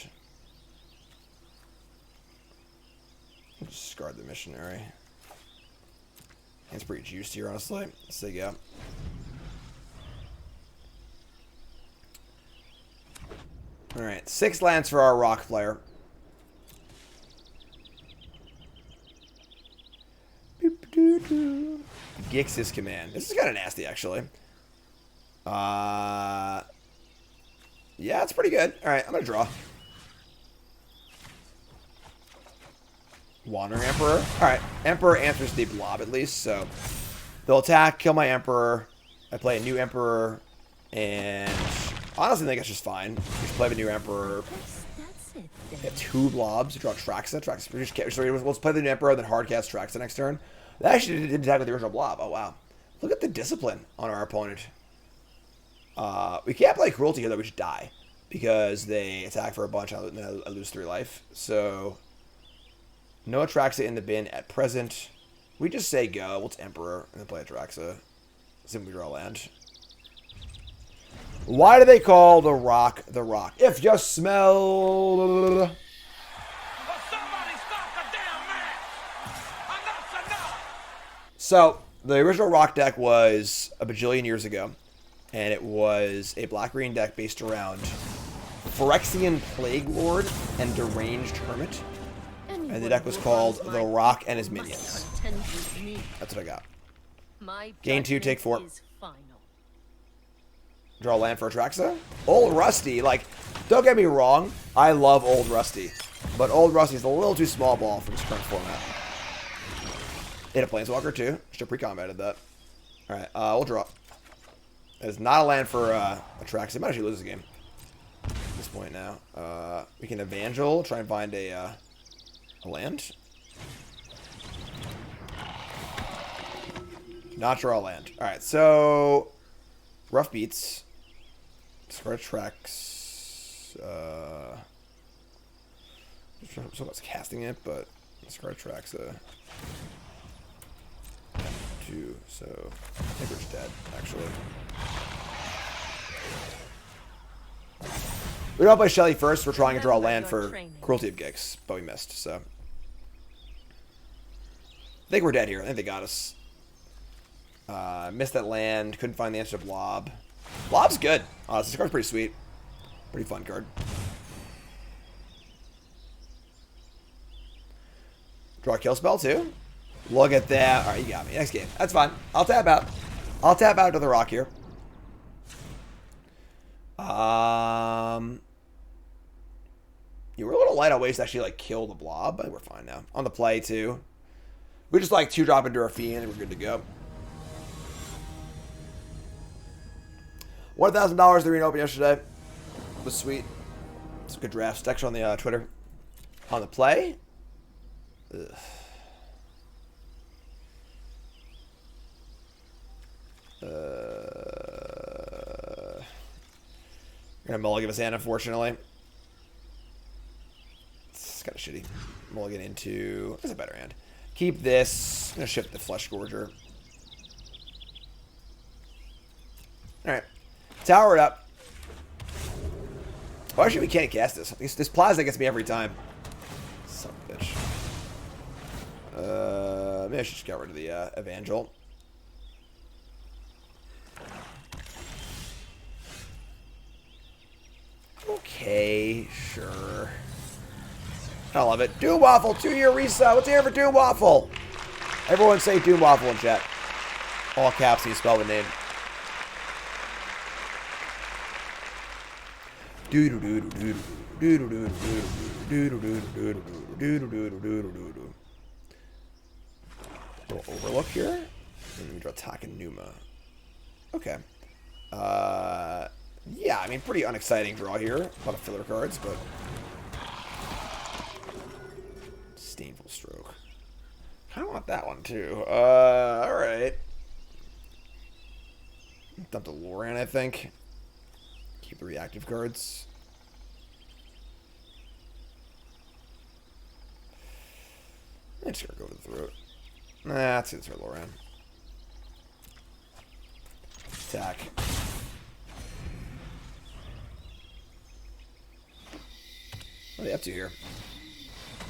Discard the missionary. It's pretty juiced here, honestly. Let's take it out. Alright, 6 lands for our rock player. Gix's command. This is kind of nasty, actually. Yeah, it's pretty good. Alright, I'm going to draw. Wandering Emperor. Alright, Emperor answers the blob at least, so they'll attack, kill my Emperor. I play a new Emperor, and honestly I think that's just fine. Just play the new Emperor. Get 2 blobs to draw Atraxa. Let's play the new Emperor, then hardcast Atraxa next turn. That actually didn't attack with the original blob. Oh wow. Look at the discipline on our opponent. We can't play Cruelty here though, we just die. Because they attack for a bunch and I lose 3 life. So no Atraxa in the bin at present. We just say go. What's Emperor? And then play Atraxa. See if we draw land. Why do they call the rock the rock? If you smell... Well, somebody stop the damn match! Enough's enough! So, the original rock deck was a bajillion years ago. And it was a black-green deck based around Phyrexian Plague Lord and Deranged Hermit. And the deck was called The Rock and His Minions. That's what I got. Gain 2, take 4. Draw land for Atraxa. Old Rusty, like, don't get me wrong, I love Old Rusty. But Old Rusty's a little too small ball for this current format. Hit a Planeswalker too. Should have pre-combated that. Alright, we'll draw. That is not a land for Atraxa. It might actually lose this game. At this point now. We can Evangel, try and find a land. Not draw a land. Alright, so rough beats. Discard Atraxa. Someone's casting it, but discard Atraxa. 2, so I think we're just dead, actually. We don't play Shelly first. We're trying to draw land for Cruelty of Gix, but we missed, so. I think we're dead here. I think they got us. Missed that land. Couldn't find the answer to Blob. Blob's good. This card's pretty sweet. Pretty fun card. Draw a kill spell, too. Look at that. All right, you got me. Next game. That's fine. I'll tap out. I'll tap out to the rock here. You were a little light on ways to actually, like, kill the Blob, but we're fine now. On the play, too. We just, like, 2-drop into our fiend, and we're good to go. $1,000 the arena open yesterday. It was sweet. Some good drafts. Text on the Twitter. On the play. Ugh. Gonna mulligan his hand, unfortunately. It's kind of shitty. Mulligan into... That's a better hand. Keep this. I'm gonna ship the Flesh Gorger. Alright. Tower it up. Oh, actually, we can't cast this. This Plaza gets me every time. Son of a bitch. Maybe I should just get rid of the Evangel. Okay, sure. I love it. Doom Waffle, 2-year reset. What's here for Doom Waffle? Everyone say Doom Waffle in chat. All caps, you spell the name. Little overlook here. And we draw Takanuma. Okay. Yeah, I mean, pretty unexciting draw here. A lot of filler cards, but... Disdainful Stroke. Kind of want that one, too. Alright. Dump to Loran, I think. Keep the reactive cards. I'm just gonna go for the throat. Nah, that's it for Loran. Attack. What are they up to here?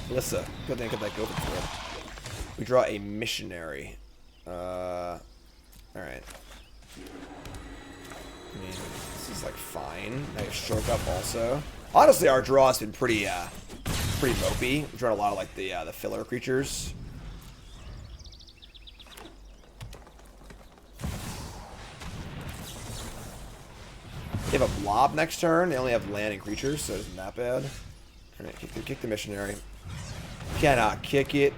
Melissa. Good thing I got that go for throat. We draw a missionary. Alright. I mean, this is like fine. Nice stroke up also. Honestly, our draw has been pretty mopey. We draw a lot of like the filler creatures. They have a blob next turn. They only have land and creatures, so it isn't that bad. Alright, kick the missionary. Cannot kick it.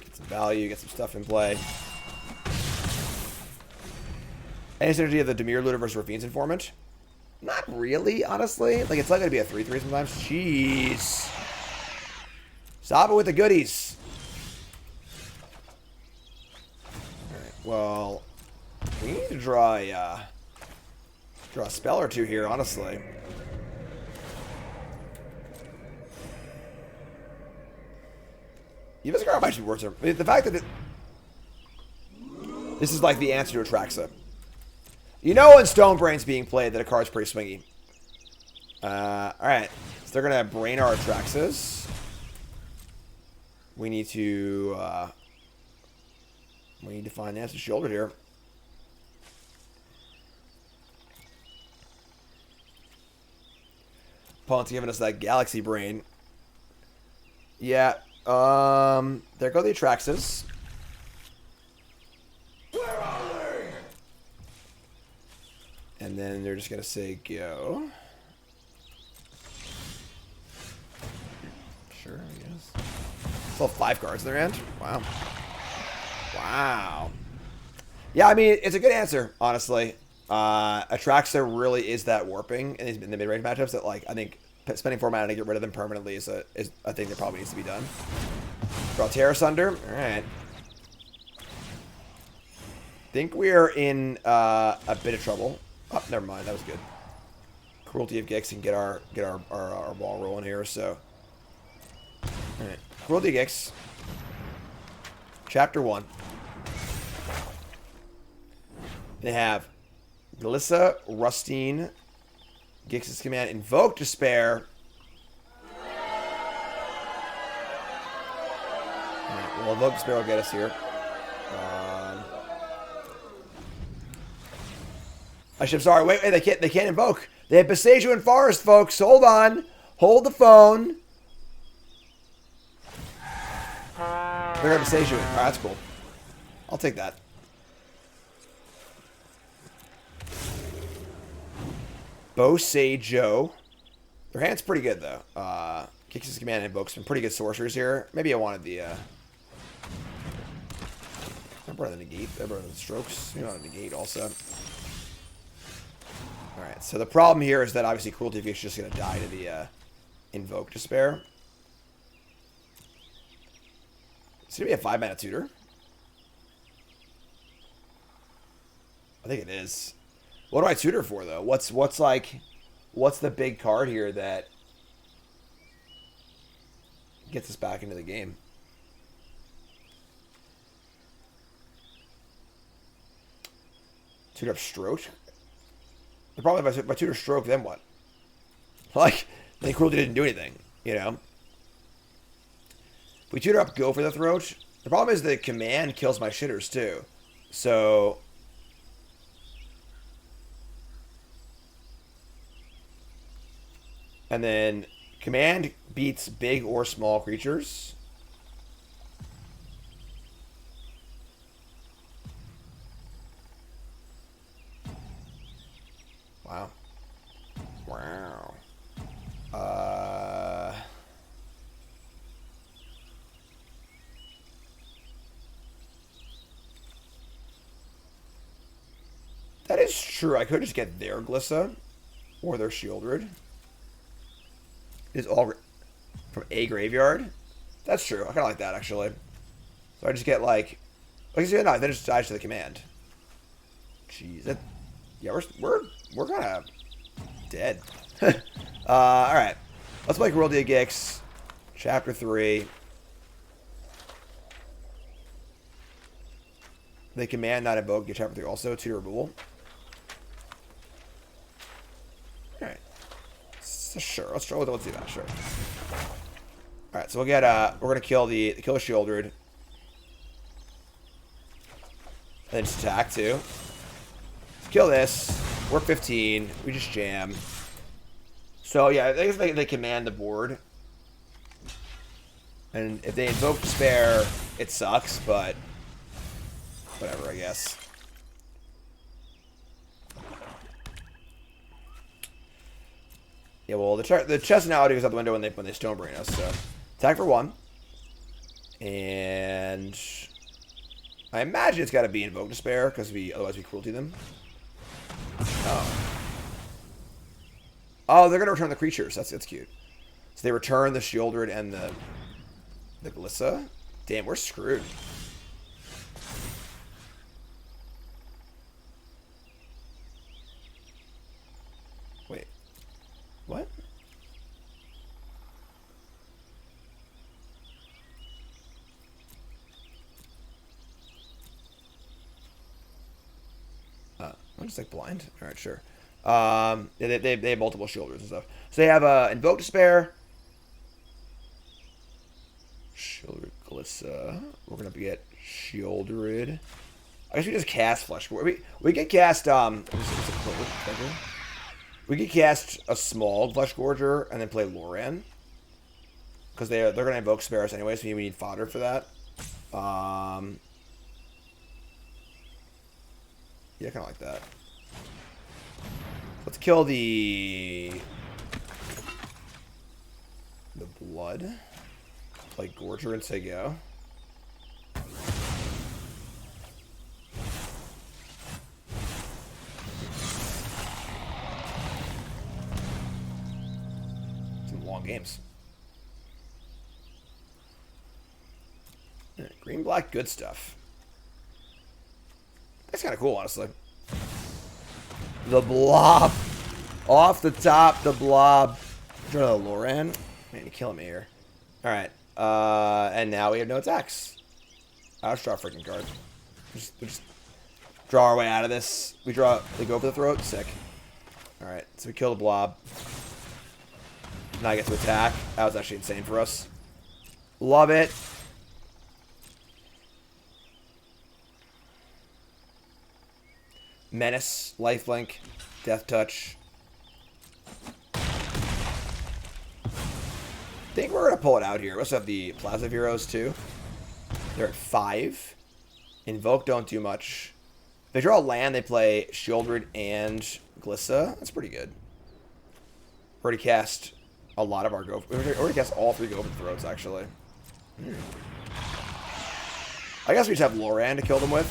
Get some value, get some stuff in play. Any synergy of the Demir Looter versus Rafine's Informant? Not really, honestly. Like, it's not going to be a 3-3 sometimes. Jeez. Stop it with the goodies. Alright, well... We need to draw a spell or two here, honestly. Even this card might be worth it. I mean, the fact that this is like the answer to Atraxa. You know when Stonebrain's being played that a card's pretty swingy. Alright. So they're going to brain our Atraxas. We need to find the answer shoulder here. Opponent's giving us that Galaxy Brain. Yeah. There go the Atraxas. Where are they? And then they're just going to say go. Sure, I guess. Still 5 cards in their hand. Wow. Wow. Yeah, I mean, it's a good answer, honestly. Atraxa really is that warping in the mid-range matchups that, like, I think spending 4 mana to get rid of them permanently is a thing that probably needs to be done. Draw Terra Sunder. Alright. Think we are in a bit of trouble. Oh, never mind. That was good. Cruelty of Gix and get our ball rolling here, so. Alright. Cruelty of Gix. Chapter 1. They have Glissa, Rustine, Gix's command, Invoke Despair. Alright, well, Invoke Despair will get us here. I'm sorry, wait, they can't invoke. They have Boseiju Forest, folks. Hold on. Hold the phone. They're going to Boseiju. Alright, that's cool. I'll take that. Boseiju. Their hand's pretty good, though. Kicks his command and invokes some pretty good sorcerers here. Maybe I wanted the, they're better than negate. They're better than strokes. Maybe I want to negate also. Alright, so the problem here is that obviously Cruelty Fish is just going to die to the Invoke Despair. It's going to be a 5-mana tutor. I think it is. What do I tutor for, though? What's the big card here that gets us back into the game? Tutor up Stroke? The problem if I tutor Stroke, then what? Like, then Cruelty didn't do anything, you know? If we tutor up Go for the Throat, the problem is the command kills my shitters, too. So... And then command beats big or small creatures. Wow. Wow. That is true. I could just get their Glissa or their Shieldred. Is all from a graveyard. That's true. I kind of like that, actually. So I just get, like... no, then it just dies to the command. Jeez. Yeah, we're kind of dead. Alright. Let's play Cruelty of Gix. Chapter 3. They command, not invoke. Get Chapter 3 also. Tutor removal. Alright. So sure. Let's do that. Sure. Alright, so we'll get, we're going to kill the Shieldred. And then just attack, too. Kill this. We're 15. We just jam. So, yeah, I guess they command the board. And if they invoke Despair, it sucks, but whatever, I guess. Yeah, well, the chest now goes out the window when they Stonebrain us, so. Attack for 1. And I imagine it's got to be Invoke Despair, because otherwise we Cruelty them. Oh, they're going to return the creatures. That's cute. So they return the Shieldred and the Glissa. Damn, we're screwed. Wait. What? I'm just like blind. All right, sure. Yeah, they have multiple Shieldreds and stuff. So they have Invoke Despair, Shieldred Glissa. We're gonna get Shieldred. I guess we just cast Flesh Gorger. We get cast we could cast a small Flesh Gorger and then play Loran. Because they're gonna invoke Sparrows anyway, so we need fodder for that. Yeah, kind of like that. Let's kill the blood. Play Gorger and say go. Some long games. Green, black, good stuff. That's kind of cool, honestly. The blob. Off the top, the blob. Draw the Loran. Man, you're killing me here. Alright. And now we have no attacks. I'll just draw a freaking card. We just draw our way out of this. They go for the throat. Sick. Alright, so we kill the blob. Now I get to attack. That was actually insane for us. Love it. Menace, lifelink, death touch. I think we're going to pull it out here. We also have the Plaza Heroes too. They're at 5. Invoke don't do much. If they draw land, they play Shieldred and Glissa. That's pretty good. Already cast a lot of our go. We already cast all 3 Go Throats actually. I guess we just have Loran to kill them with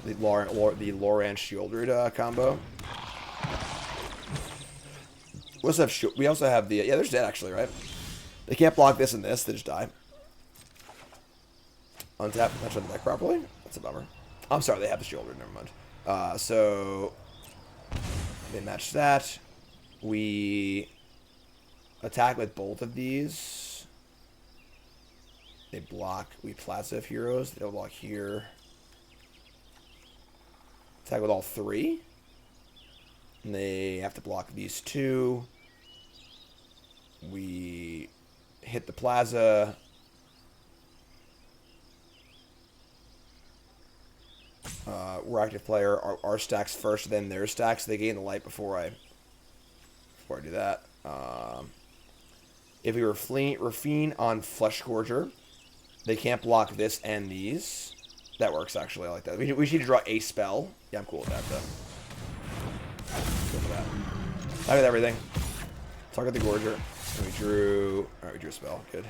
the Loran Shieldred combo. We also have the yeah. They're dead actually, right? They can't block this and this. They just die. Untap. Not showing the deck properly. That's a bummer. I'm sorry. They have the Shieldred. Never mind. So they match that. We attack with both of these. They block. We Plaza of Heroes. They don't block here. Attack with all 3. And they have to block these 2. We hit the Plaza. We're active player. Our stacks first, then their stacks. They gain the light before I do that. If we Rafine on Flesh Gorger, they can't block this and these. That works, actually. I like that. We need to draw a spell. Yeah, I'm cool with that, though. Cool with that. Target everything. Target the Gorger. And we drew... Alright, we drew a spell. Good.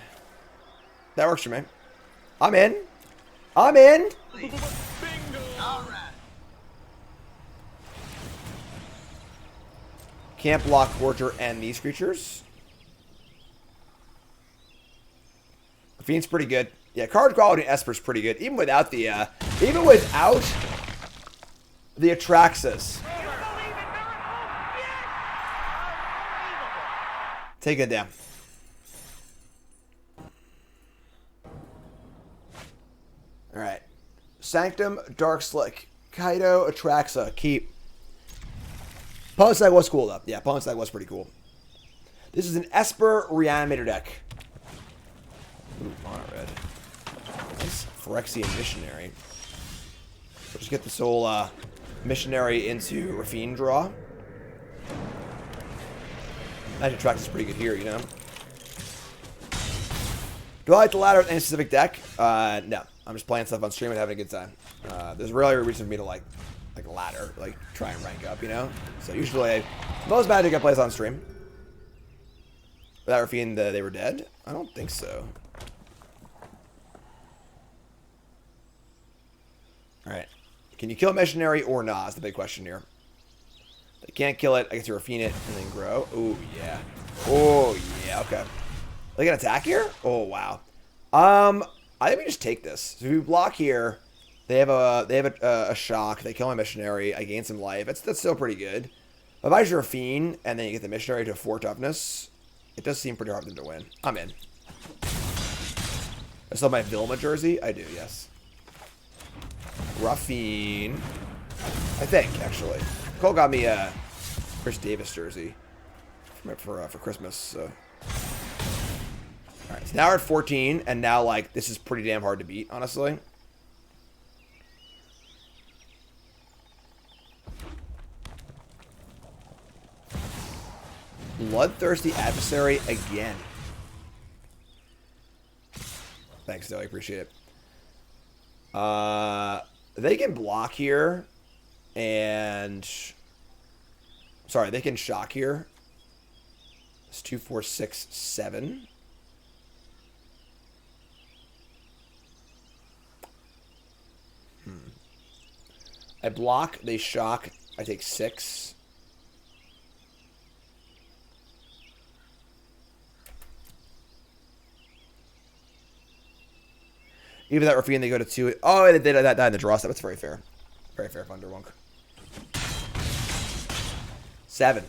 That works for me. I'm in. I'm in! Can't block Gorger and these creatures. Fiend's pretty good. Yeah, card quality in Esper's pretty good. Even without the Atraxas. Take it down. Alright. Sanctum, Dark Slick, Kaido, Atraxa, keep. Opponent's deck was cool, though. Yeah, opponent's deck was pretty cool. This is an Esper Reanimator deck. Ooh, mono red. Nice Phyrexia Missionary. We'll just get this whole Missionary into Rafine draw. Magic Atraxa is pretty good here, you know? Do I like the ladder with any specific deck? No. I'm just playing stuff on stream and having a good time. There's really a reason for me to like ladder, like try and rank up, you know? So usually, most Magic I play is on stream. Without Rafine, they were dead? I don't think so. Alright. Can you kill a Missionary or not? Is the big question here. They can't kill it. I get to Rafine it and then grow. Oh, yeah. Oh, yeah. Okay. They can attack here? Oh, wow. I think we just take this. So if we block here, they have a shock. They kill my Missionary. I gain some life. That's still pretty good. But if I just Rafine and then you get the Missionary to a 4 toughness, it does seem pretty hard for them to win. I'm in. I still have my Vilma jersey? I do, yes. Rafine. I think, actually. Cole got me a Chris Davis jersey for Christmas, so. Alright, so now we're at 14, and now, like, this is pretty damn hard to beat, honestly. Bloodthirsty Adversary again. Thanks, Zoe. Appreciate it. They can block here, and... Sorry, they can shock here. It's 2, 4, 6, 7. I block, they shock, I take 6. Even that Rafine, they go to 2. Oh, they did that die in the draw step. That's very fair. Very fair, Thunderwunk. 7.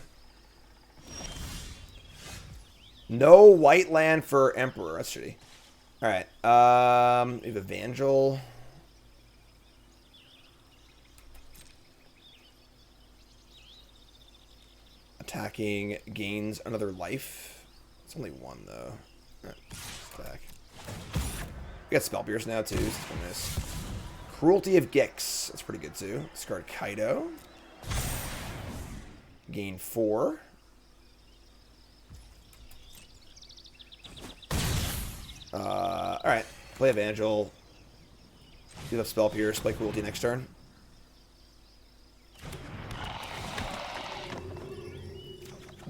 No white land for Emperor. That's shitty. Alright. We have Evangel. Attacking gains another life. It's only one, though. Alright, stack. We got Spell Pierce now, too. So it's nice. Cruelty of Gix. That's pretty good, too. Discard Kaido. Gain 4. Alright. Play Evangel. Give up Spell Pierce. Play Cruelty next turn.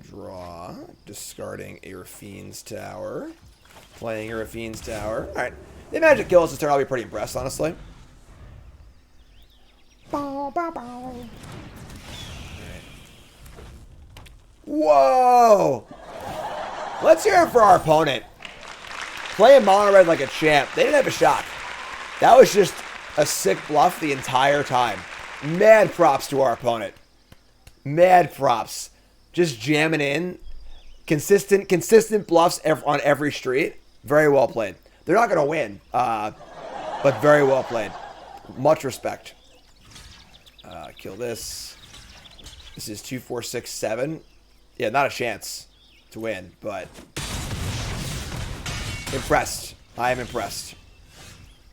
Draw. Discarding Arafine's Tower. Playing Arafine's Tower. Alright. If Magic kills this turn, I'll be pretty impressed, honestly. Bow, bow, bow. Right. Whoa! Let's hear it for our opponent. Playing mono red like a champ. They didn't have a shot. That was just a sick bluff the entire time. Mad props to our opponent. Mad props. Just jamming in. Consistent bluffs on every street. Very well played. They're not going to win, but very well played. Much respect. Kill this. This is 2, 4, 6, 7. Yeah, not a chance to win, but impressed. I am impressed.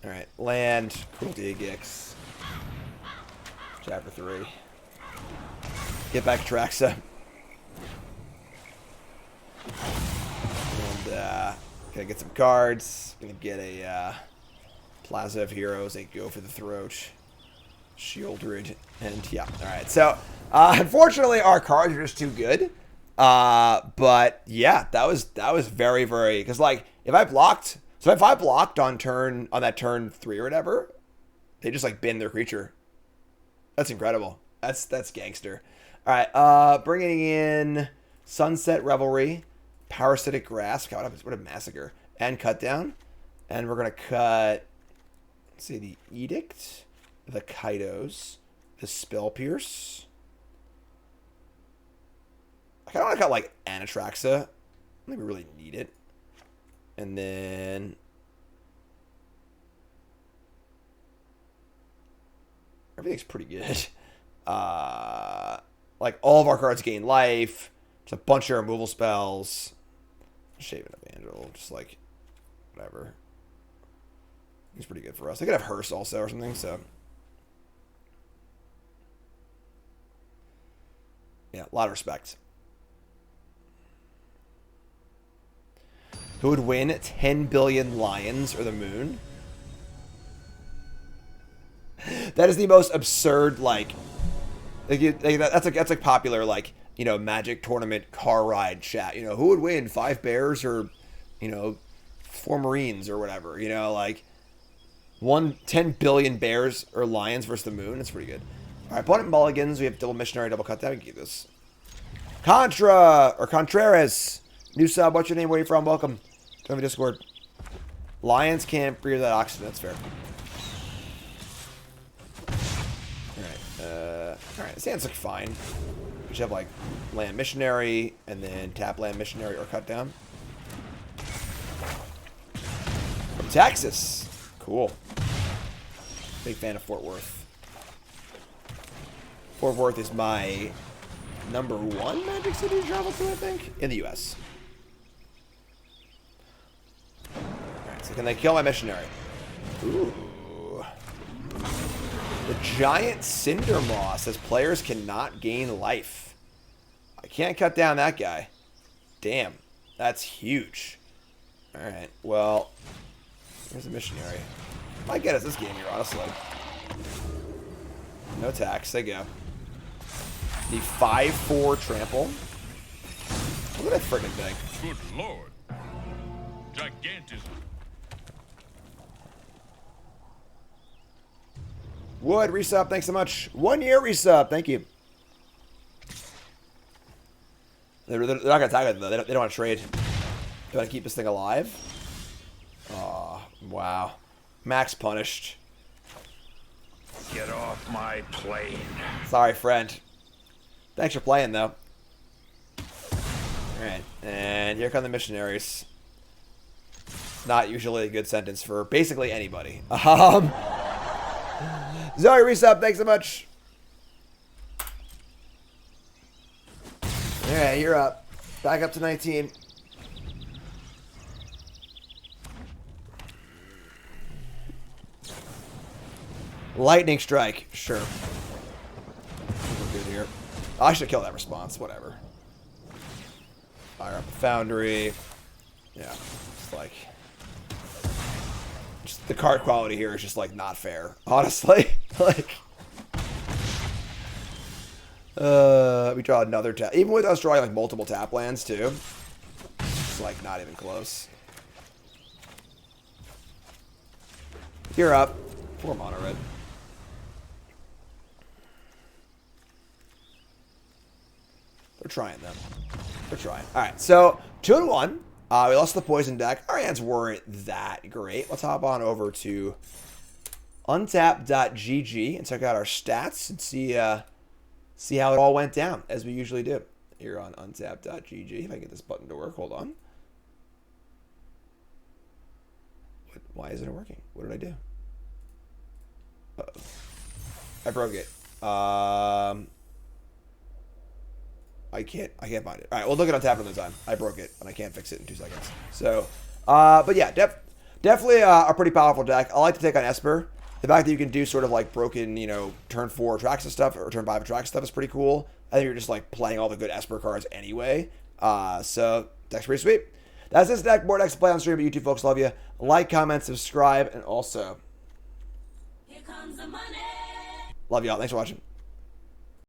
All right, land, Cruelty of Gix. Chapter 3. Get back Atraxa. And gonna get some cards. Gonna get a Plaza of Heroes. They go for the throat. Shieldred. And yeah, all right. So unfortunately, our cards are just too good. But yeah, that was very, very, because like if I blocked, so if I blocked on that turn 3 or whatever, they just like bin their creature. That's incredible. That's gangster. All right, bringing in Sunset Revelry, Parasitic Grasp. God, what a massacre. And Cut Down. And we're gonna cut, let's see, the Edict, the Kaidos, the Spell Pierce. I kind of want to cut like Anatraxa. I don't think we really need it. And then everything's pretty good. Like all of our cards gain life. Just a bunch of removal spells. Shaven Evangel, just like whatever. It's pretty good for us. They could have Hearse also or something, so. Yeah, a lot of respect. Who would win 10 billion lions or the moon? That is the most absurd, that's like popular, like, you know, Magic tournament car ride chat. You know, who would win, 5 bears or, you know, 4 marines or whatever? You know, like 10 billion bears or lions versus the moon. It's pretty good. All right, opponent mulligans. We have double missionary, double cut down. We can keep this. Contreras. New sub. What's your name? Where are you from? Welcome. Join the Discord. Lions can't breathe that oxygen. That's fair. Alright, this hand's like fine. We should have like land missionary and then tap land missionary or cut down. From Texas. Cool. Big fan of Fort Worth. Fort Worth is my #1 Magic City to travel to, I think, in the US. Alright, so can they kill my missionary? Ooh. The Giant Cinder Maw says players cannot gain life. I can't cut down that guy. Damn. That's huge. Alright, well, here's a missionary. Might get us this game here, honestly. No tax. There you go. The 5/4 trample. Look at that friggin' thing. Good lord. Gigantism. Wood, resub, thanks so much. 1 year resub, thank you. They're not going to attack it, though. They don't want to trade. They want to keep this thing alive. Oh, wow. Max punished. Get off my plane. Sorry, friend. Thanks for playing, though. Alright, and here come the missionaries. Not usually a good sentence for basically anybody. Zoe resub, thanks so much. Alright, you're up. Back up to 19. Lightning strike. Sure. We're good here. I should kill that response. Whatever. Fire up the foundry. Yeah. It's like... just the card quality here is just, like, not fair. Honestly. Like... we draw another tap. Even with us drawing, like, multiple tap lands, too. It's, like, not even close. You're up. 4 mono red. They're trying, them. They're trying. Alright, so 2-1. We lost the poison deck. Our hands weren't that great. Let's hop on over to untap.gg and check out our stats and see how it all went down, as we usually do. Here on untap.gg. If I can get this button to work, hold on. Why isn't it working? What did I do? Uh-oh. I broke it. I can't find it. All right, we'll look it on tap another time. I broke it, and I can't fix it in 2 seconds. So, but yeah, definitely a pretty powerful deck. I like to take on Esper. The fact that you can do sort of like broken, you know, turn 4 Atraxa stuff or turn 5 Atraxa stuff is pretty cool. I think you're just like playing all the good Esper cards anyway. So deck's pretty sweet. That's this deck. More decks to play on stream. But you two folks, love you. Like, comment, subscribe, and also Here comes the money. love y'all. Thanks for watching.